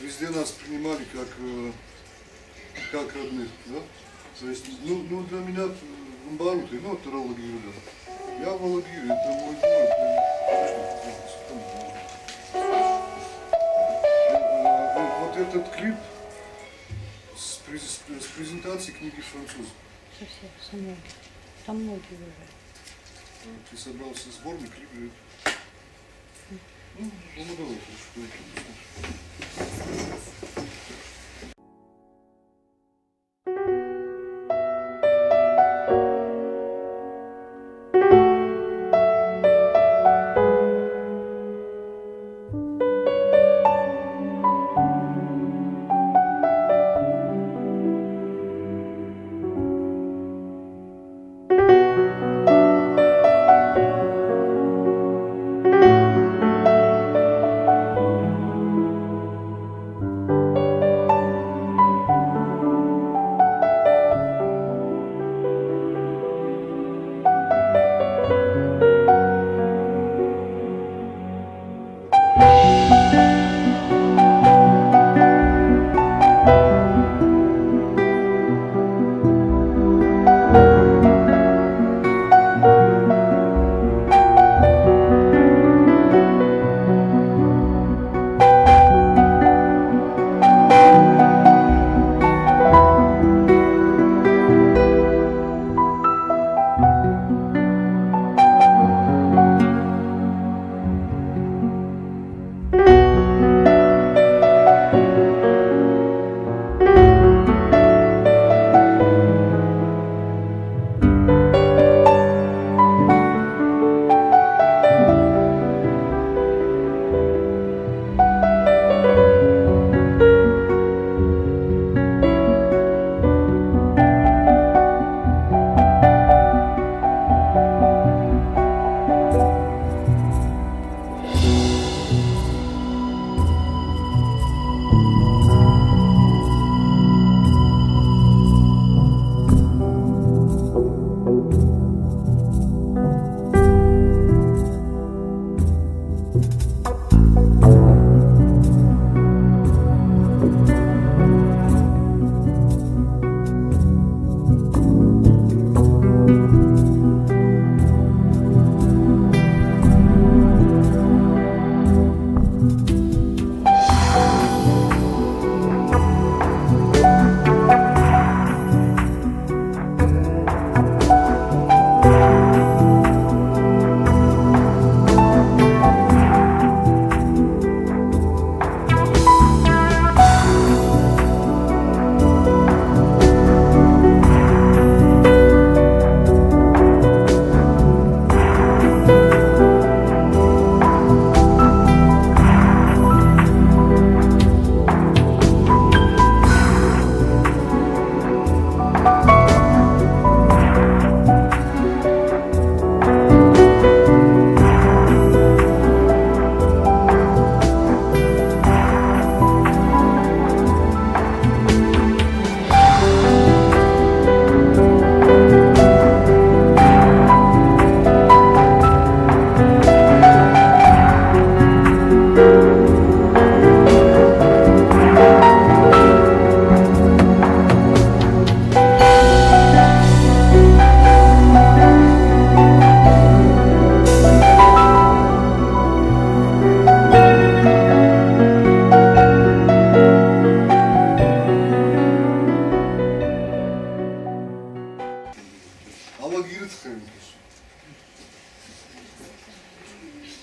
Везде нас принимали как родных, да? То есть, ну для меня Умбаруты, ну это Ралагир, да. Я в Ралагире, это мой город. Вот этот клип с презентацией книги «Француз». Совсем, там многие уже. Ты собрался сборник или... Ну давай, что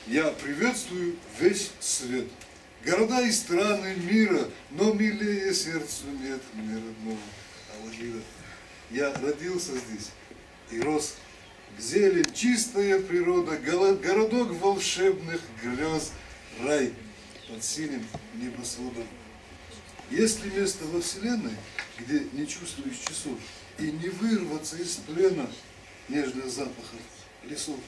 Я приветствую весь свет, города и страны мира, но милее сердцу нет мне родного Алагира. Я родился здесь и рос. Зелень, чистая природа, городок волшебных грез, рай под синим небосводом. Есть ли место во вселенной, где не чувствуешь часов и не вырваться из плена нежных запахов лесов?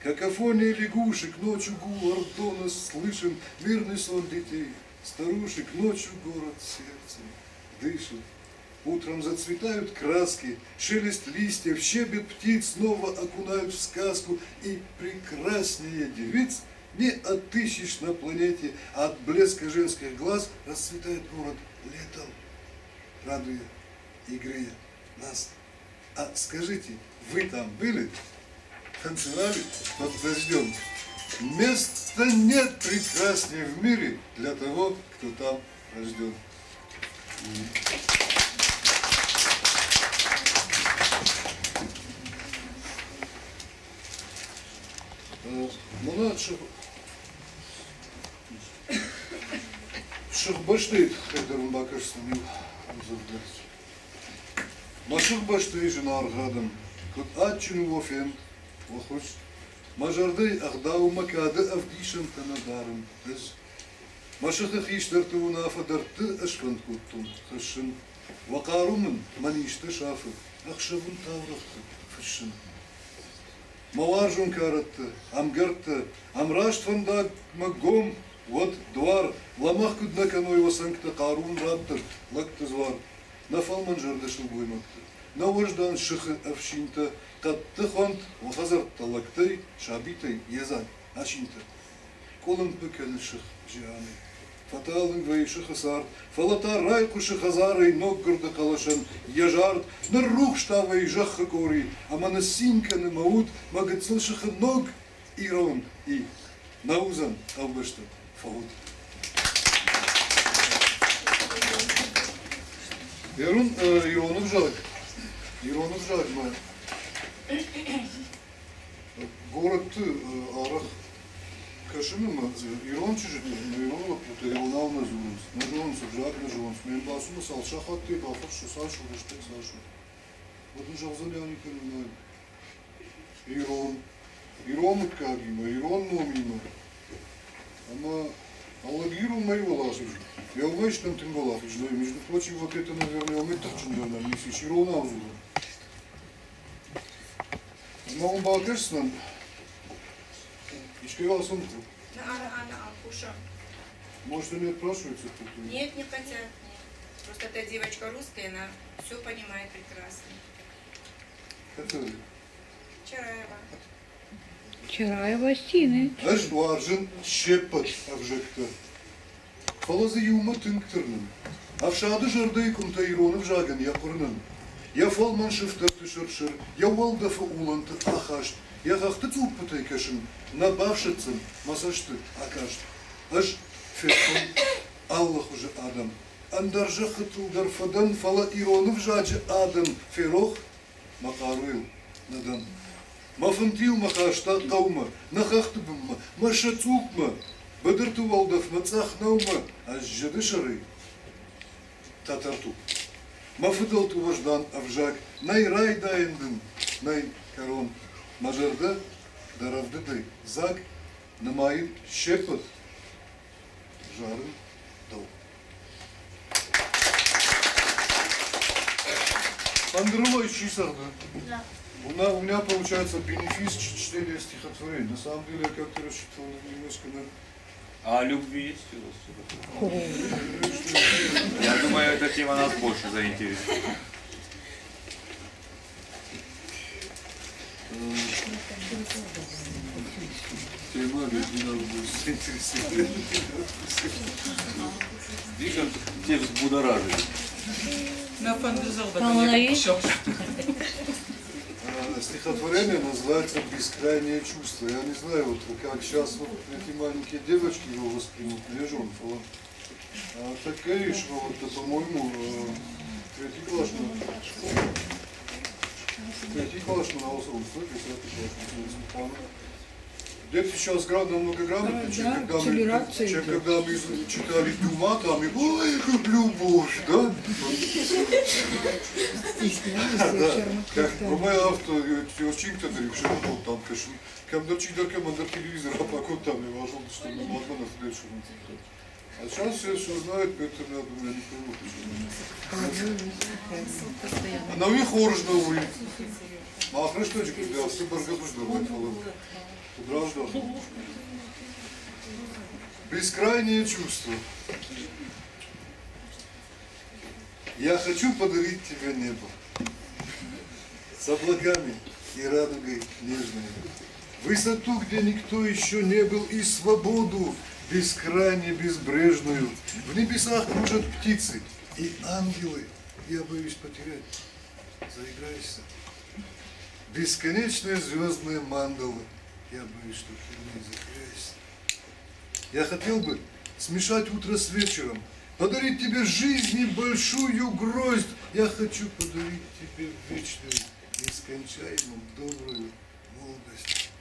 Какофония лягушек, ночью гул ордона слышен, мирный сон детей, старушек, ночью город сердцем дышит. Утром зацветают краски, шелест листьев, щебет птиц снова окунают в сказку, и прекраснее девиц не отыщешь на планете, а от блеска женских глаз расцветает город летом, радуя и грея нас. А скажите, вы там были? Танцевали под дождем? Места нет прекраснее в мире для того, кто там рожден. Мана Шахбаштейт Хайдарун Бакарсанил Амзавдас. Машахбаштей жена Аргадам, кот Атчин Вофен, Вахуш, Мажардей Ахдау Макада Авдишан Танадарам, Машахахиш Дартуна Фадарты Ашкан Куттун, Хашин, Вакарумен, Маништа Шафы, Ахшавун Таврахты, Фашин. Маваржун Каратты, Амгарты, Амрашт Фандак Магом, вот двор, ламах кудна каной васанкта Карун Раттыр, Лакты звар. Нафалман жардашыл боймакты. Навождан шыхы авшинта, катты хонт, вахазарт талактай, шабитай, язан, ашинта. Колын пыкәлі шых жианы. Фаталын вей шыхысар, фалата райку шыхазарый, ног гырды калашан, яжарт, нар рух штавай жахы кори, амана синканы маут, магыцыл шыхы ног, ирон, и наузан албышты, фаут. Ярун Иронов жаль. Иронов жаль, мы. Город Арах Кашимима, Ирон чужит, но Иронов пута, Иронал на зунус. На жонс, жаль на жонс. Мен басу сал шахат ты, бафар шусашу, рештек сашу. Вот он жалзали, они понимают. Ирон. Ирон кагима, Ирон номима. Ама Аллагиру моего ласужу. Я уверен, что там было, между прочим, вот это, наверное, мы так что нам не сиширо на узлу. Но он был крестным. И шкивал сумку. Она Алкуша. Может, они отпрашиваются тут? Нет, не хотят. Нет. Просто эта девочка русская, она все понимает прекрасно. Хотели. Чараева. Чараева стіни. Аж варжен щепот авжекта. Фалазы юма тынктырным. Авшады жарды кумта Иронов жаган япырным. Я фалман шифтырты шыршыр. Я валдафы уланты ахашт. Я хахты цуппытай кашын. Набавшыцын масашты акашт. Аж фетком Аллах уже адам. Андаржа хытылдар фадан фала Иронов жаджы адам. Ферох макаруил надан. Мафантил махашта каума. Нахахтыбымма. Машацукма. Бадырту валдав мацах наума, а жады шары татарту. Мафыдалту важдан авжак, най рай дайндын, най корон. Мажарда даравдыдай заг, намайын щепот жарын дал. Андрлой чисарда. Да. У меня получается бенефис чтения стихотворений. На самом деле, я как-то рассчитывал немножко на... А о любви есть у вас? Я думаю, эта тема нас больше заинтересует. Тема любви нас будет заинтересовать. Видишь, текст будоражит. На фандазал, да, Там она конечно, есть? еще. Стихотворение называется «Бескрайнее чувство». Я не знаю, вот как сейчас вот эти маленькие девочки его воспримут, лежон. А такая что вот, по-моему, третий класс на Осовом стоит, 10 класс. Дети сейчас намного грамотнее, чем когда мы читали Дюма, там и «Ой, любовь», да? Как мой автор, Тёрчинг-то, что он там, конечно, камдерчик-дерка, мандер телевизор, а пока там не важно, что мы Батманов дальше. А сейчас все знают, поэтому я думаю, не поймут. А на них оружно увидит. А хресточек, да, все баргатуш давай, фалом. Бескрайнее чувство. Я хочу подарить тебе небо с облаками и радугой нежной, высоту, где никто еще не был, и свободу бескрайне безбрежную. В небесах кружат птицы и ангелы. Я боюсь потерять. Заиграешься. Бесконечные звездные мандалы. Я боюсь, что ты не закрыешься. Я хотел бы смешать утро с вечером, подарить тебе жизни большую гроздь. Я хочу подарить тебе вечную, нескончаемую, добрую молодость.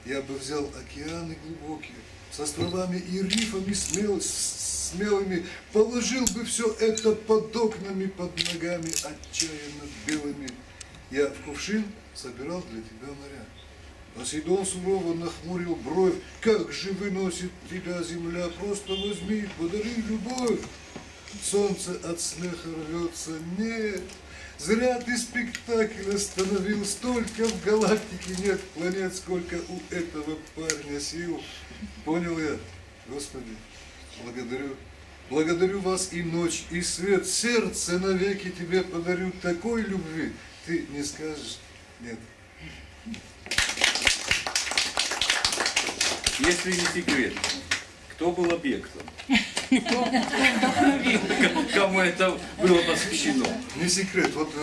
Я бы взял океаны глубокие, с островами и рифами смелыми, положил бы все это под окнами, под ногами, отчаянно белыми. Я в кувшин собирал для тебя моря. Посейдон сурово нахмурил бровь. Как же выносит тебя земля, просто возьми, подари любовь. Солнце от смеха рвется. Нет, зря ты спектакль остановил. Столько в галактике нет планет, сколько у этого парня сил. Понял я, Господи, благодарю. Благодарю вас и ночь, и свет. Сердце навеки тебе подарю. Такой любви ты не скажешь нет. Если не секрет, кто был объектом? Кому это было посвящено? Не секрет. Вот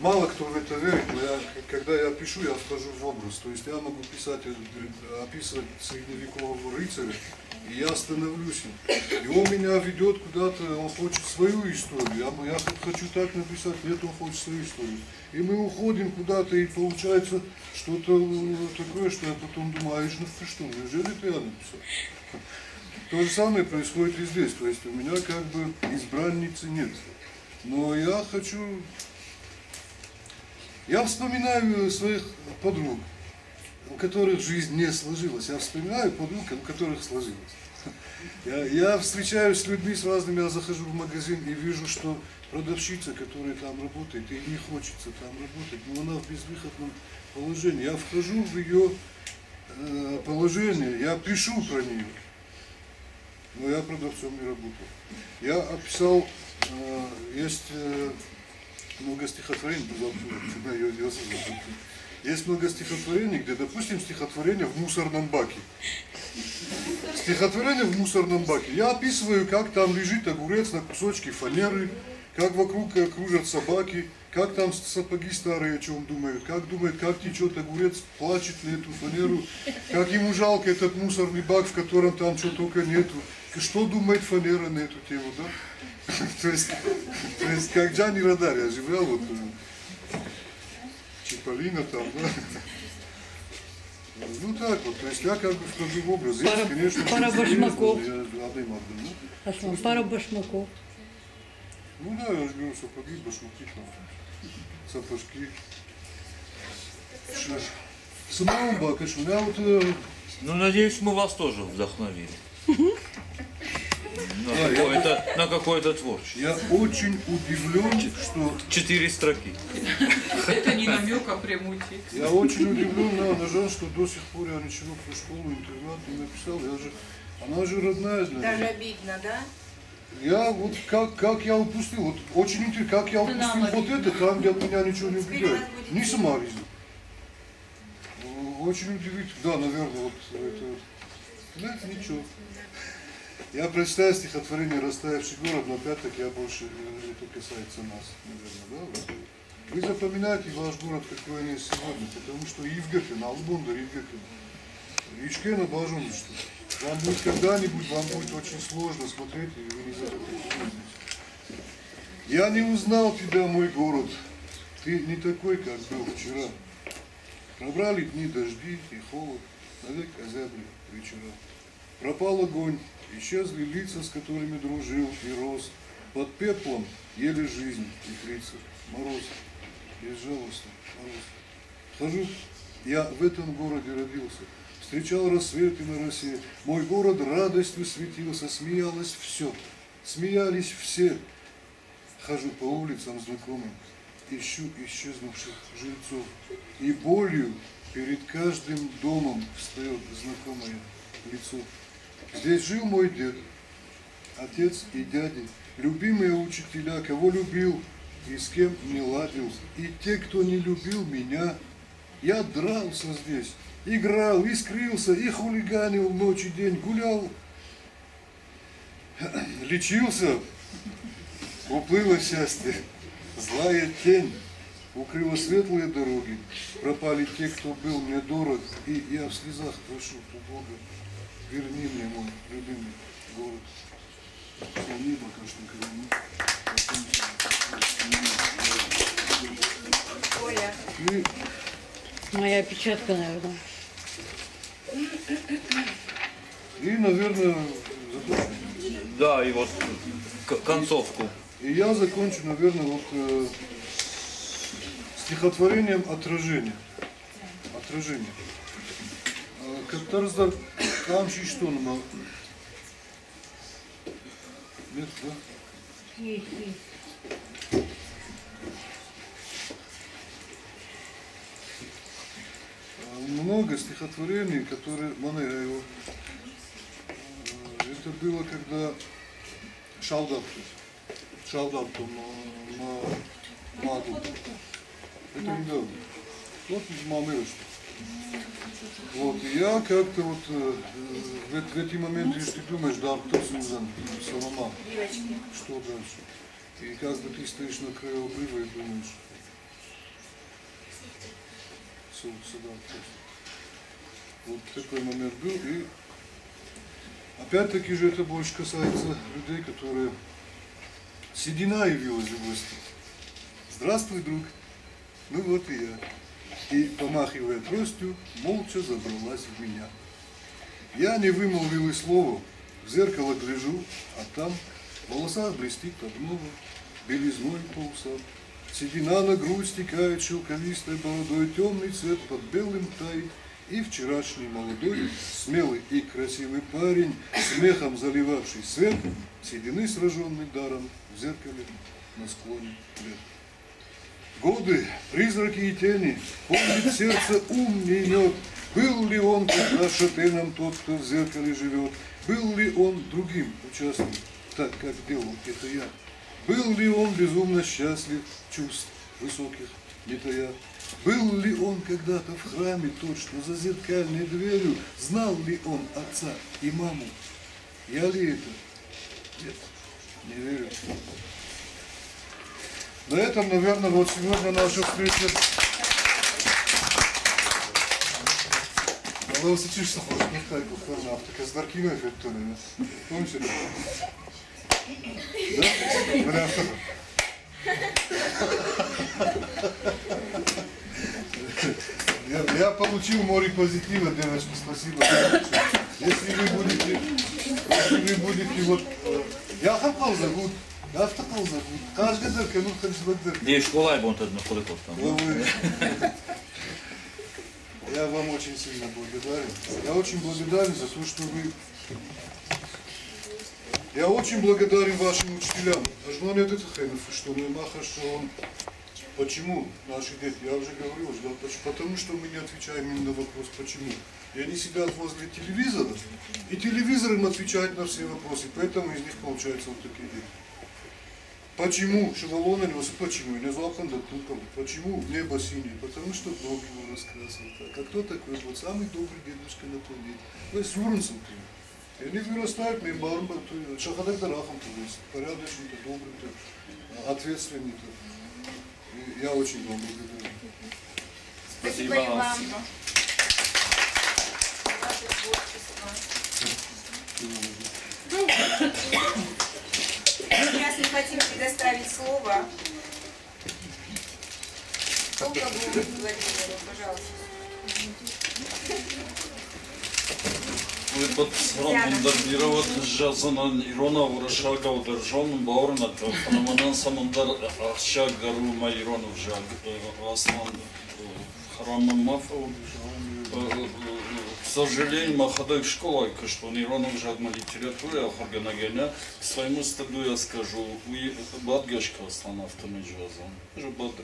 мало кто в это верит, но когда я пишу, я вхожу в образ. То есть я могу описывать средневекового рыцаря, и я становлюсь им. И он меня ведет куда-то, он хочет свою историю. Я хочу так написать, нет, он хочет свою историю. И мы уходим куда-то, и получается что-то такое, что я потом думаю, ну что, неужели это я написал? То же самое происходит и здесь. То есть у меня как бы избранницы нет. Но я хочу... Я вспоминаю своих подруг, у которых жизнь не сложилась. Я вспоминаю подруг, у которых сложилась. Я встречаюсь с людьми с разными, я захожу в магазин и вижу, что продавщица, которая там работает, ей не хочется там работать, но она в безвыходном положении. Я вхожу в ее положение, я пишу про нее, но я продавцом не работал. Я описал, есть много стихотворений, есть много стихотворений, где, допустим, стихотворение в мусорном баке. Стихотворение в мусорном баке. Я описываю, как там лежит огурец на кусочке фанеры, как вокруг кружат собаки, как там сапоги старые о чем думают, как течет огурец, плачет на эту фанеру, как ему жалко этот мусорный бак, в котором там чего только нету. Что думает фанера на эту тему, да? То есть как Джани Радари оживлял, вот Чиполлино там, да? Ну так вот, то есть я как бы вхожу в образ. Здесь, конечно, пара башмаков. Пара башмаков. Ну да, я же беру сапоги, башмаки, там, сапожки. Самого Бакаш, у меня вот... Ну, надеюсь, мы вас тоже вдохновили. На какое-то творчество. Я очень удивлен, что... 4 строки. Это не намек, а прямой текст. Я очень удивлен, на жаль, что до сих пор я ничего про школу, интернат не написал. Она же родная для меня. Даже обидно, да? Я вот как я упустил, вот очень интересно, как я упустил вот это, там, где от меня ничего не убегает. Не самаризм. Очень удивительно. Да, наверное, вот это... Да, ничего. Я прочитаю стихотворение «Растаявший город», но опять-таки я больше, это касается нас, наверное, да? Вы запоминаете ваш город, какой он есть сегодня, потому что Евгекен, Албондар Евгекен, Ичкена Бажуночка. Вам будет когда-нибудь, вам будет очень сложно смотреть, и вы не захотите. Я не узнал тебя, мой город, ты не такой, как был вчера. Пробрали дни дожди и холод, навек озябли вечера. Пропал огонь, исчезли лица, с которыми дружил и рос. Под пеплом ели жизнь их лица. Мороз, безжалостно, мороз. Хожу, я в этом городе родился. Встречал рассветы на росе. Мой город радостью светился, смеялось все. Смеялись все. Хожу по улицам знакомым, ищу исчезнувших жильцов. И болью перед каждым домом встает знакомое лицо. Здесь жил мой дед, отец и дяди, любимые учителя, кого любил и с кем не ладил. И те, кто не любил меня, я дрался здесь, играл, искрился и хулиганил ночь и день, гулял, лечился, уплыло счастье, злая тень укрыла светлые дороги, пропали те, кто был мне дорог, и я в слезах прошу у Бога, верни мне мой любимый город. Верни, Бакашник, верни. Моя печатка, наверное. И, наверное, закончу. Да, и вот концовку. И я закончу, наверное, вот стихотворением «Отражение». Отражение. Катарздар камчи что нема? Нет, да? Много стихотворений, которые Манеева. Это было, когда Шалдап на Магу. Это недавно. Вот Манеева. Вот, и я как-то вот в эти моменты, если ты думаешь, да, кто Сузан, Солома, что дальше? И как бы ты стоишь на краю обрыва и думаешь, сюда. Вот такой момент был. И опять-таки же это больше касается людей, которые... Седина явилась в гости. Здравствуй, друг. Ну вот и я. И, помахивая тростью, молча забралась в меня. Я не вымолвил и слова, в зеркало гляжу, а там в волосах блестит обнова, белизной по усам. Седина на грудь стекает шелковистой бородой, темный цвет под белым тает, и вчерашний молодой, смелый и красивый парень, смехом заливавший свет, седины сраженный даром в зеркале на склоне лет. Годы, призраки и тени, помнит сердце ум не имет. Был ли он, когда шатеном тот, кто в зеркале живет? Был ли он другим участлив, так как делал это я? Был ли он безумно счастлив, чувств высоких не тая? Был ли он когда-то в храме тот, что за зеркальной дверью? Знал ли он отца и маму? Я ли это? Нет, не верю. На этом, наверное, вот сегодня наша встреча. Але ви сичиш, що хочеш, нехай повторна автика з Даркіна ефектурина. Помніш? Да? Мене автора. Я получил море позитива, девочки, спасибо. Если вы будете вот... Я хапал за год. Я втакал за год. Каждый дырка, ну хоть за дырка. Где школа, и он тогда находит там. Я вам очень сильно благодарен. Я очень благодарен за то, что вы... Я очень благодарен вашим учителям. Ажман это что мы маха, что он... Почему наши дети? Я уже говорил, что потому что мы не отвечаем им на вопрос «почему?». И они сидят возле телевизора, и телевизор им отвечает на все вопросы, поэтому из них получаются вот такие дети. Почему? Шевалона не почему? Не Золханда Туком. Почему небо синее? Потому что Бог его раскрасил так. А кто такой? Вот самый добрый дедушка на планете. То есть Юрнсен. И они вырастают мембаром, шахадак дарахом, то есть порядочный-то, добрый-то, ответственный-то. И я очень вам благодарю. Спасибо и вам. Сейчас мы хотим предоставить слово Толкову Владимиру, пожалуйста. Под срамондарбировать жазанан Ирона урашага удержан баурнат фономанан самандар ахшаг гару майрон уже аслан храма мафа. К сожалению, махадак школа, что Ирона уже агма литература ахарганагеня, к своему стыду я скажу, бадгашка аслан автомеджазан, же бадр.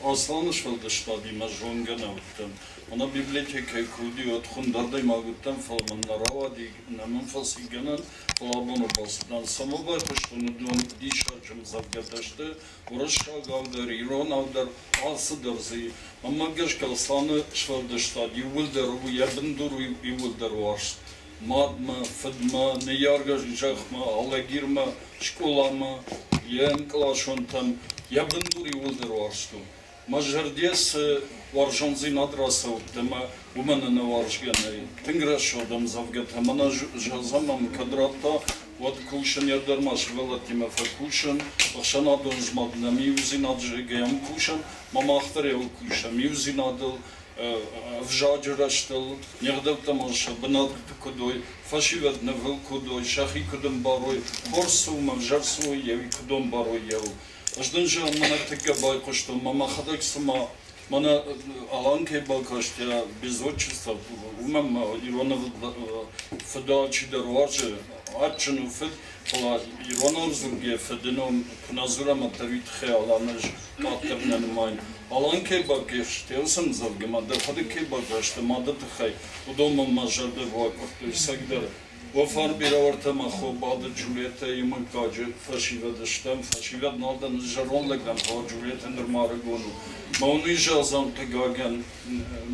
Аслан швалдаштади мажонгана уттам. Она библиотека круди от хундардай магуттам фалманнаравади наман фасиганан лабону басдан самобар что нудон дишачым завгаташты урашка гавдар Ирон авдар асыдырзы мамагашка асланы швалдаштади улдар уябндур улдар варш мадма фадма неяргаш жахма алагирма школама ян клашонтам ябндур улдар варшту Мажардес варшанзи надрасов, тема умана на варшгены. Тинграшодам завгета, мана жазамам кадрата, Вот кушан я дармаш велатима факушан, ахшана донжмад на миузинад жегем кушан, мамахтаре кушан миузинадл, вжаджраштл, нягдал тамаша, банал кудой, фашиват навел кудой, шахи кудом барой, борсума вжарсу яви кудом барой яв. Ажданжа мана таке байко, что мамахадак сама Мана аланке балкаштя без отчества, умам Иронов федачи дорваже, атчину фед, пола Иронов зурге феденом назура матавит хеаланаж матернен майн. Аланке балкаштя усам завге мада хадке балкаштя мада тхай, удома мажарде вакорты сагдар. Вафар бираварта махо бада Джулиета и Макаджи фашивадштам фашивад надан жаронлегдан ха Джулиета нормарагону. Мауни жазам тегаген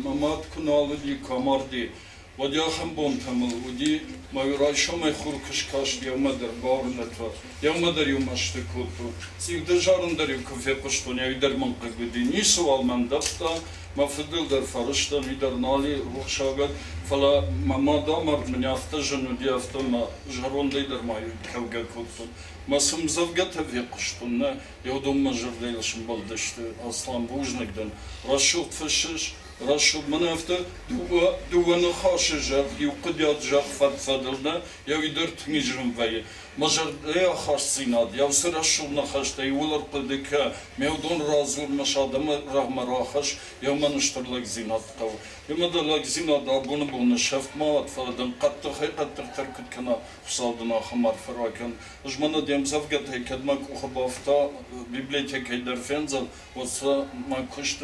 мамат куналди камарди. Вадяхам бонтамал уди майрайшамай хуркашкаш ямадар барнатва. Ямадар юмаштекоту. Сигда жарандар юкафе паштоня идарман кагуди. Нисувал мандапта مفضل در فرشته میدر نالی روخشاگد فلا ما دامرد من یافته جنو دیافته ما جرونده در مای کوگه کتون ما سمزفگت هفی قشتون نه یودم مجر دیلشم بلدشته اصلا بوجنگدن رشوق فشش رشوق من هفته دوانه خاشه جر یوقدیات جر فدل نه یوی در تنیجرم وی مجر دیا خاش سیناد یو سر رشوق نخشته یولر قدکه میودون رازور مشادم رغم راخش یو منشتر لك زينات قو يمد لك زينات أبون بون الشفت ما فردن قد تركت كنا خصادنا خمار فراكن أجمعنا ديم زفقت هي كدمك وخبافتا بيبليتك هيدر فينزل وصا ما كشت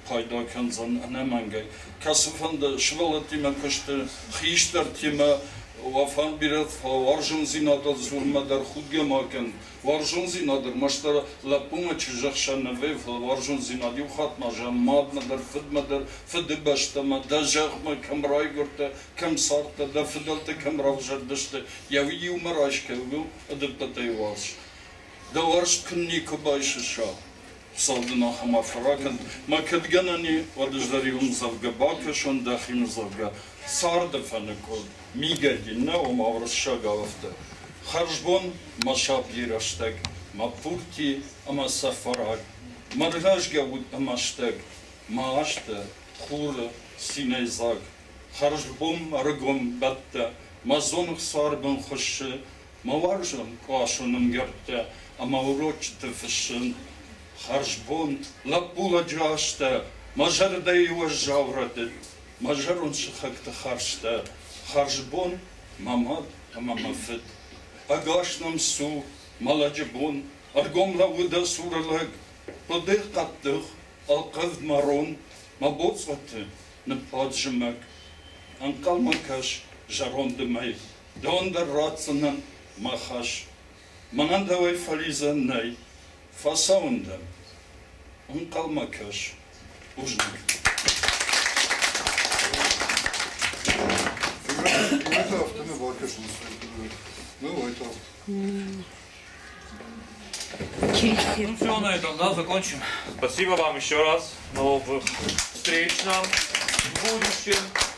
قايدا كنزن أنا منجي كسفن ده شغلتي ما كشت خيشتر تيما وفان بيرت فوارجون زينات زورما در خود جماكن وارجون زينادر مشترى لابوما تشجخشان نوي فوارجون زيناد يوخات ما جماد مدر فد مدر فد باشتا ما دجاغ ما كم راي قرتا كم صارتا دا فدلتا كم راو جردشتا يوي يوم رايش كوغو ادبتا تيواش دا وارش كني كبايش الشا صادنا خما فراكن ما كدغناني ودجداريهم زوجا باكشون داخل زوجا صار دفنكو ميغادينا وما ورش شاغافتا خرجبون ما شاب يرشتك ما بورتي اما سفراك ما رهاش جاود اما اشتك ما اشتا خور سينيزاك خرجبون رقم بتا ما زونخ صار بن خش ما ورجم كاشونم جرتا اما وروش تفشن خرجبون لبولا جاشتا ما جردي وجاوردت ما جرون شخك تخرجتا خرجبون ماماد اما مفت أقاشنم سو ملاجبون أرقم لودا سورلق بديق قدخ القذ مرون ما بوصت نباد جمك أنقل مكاش جرون دمي دون در راتسنن ما خاش منان دوي فليزن ناي فاساوندم أنقل مكاش وجنك Это автомобиль Баркашин. Ну, это. Ну все, на этом, да, закончим. Спасибо вам еще раз. Новых встреч нам в будущем.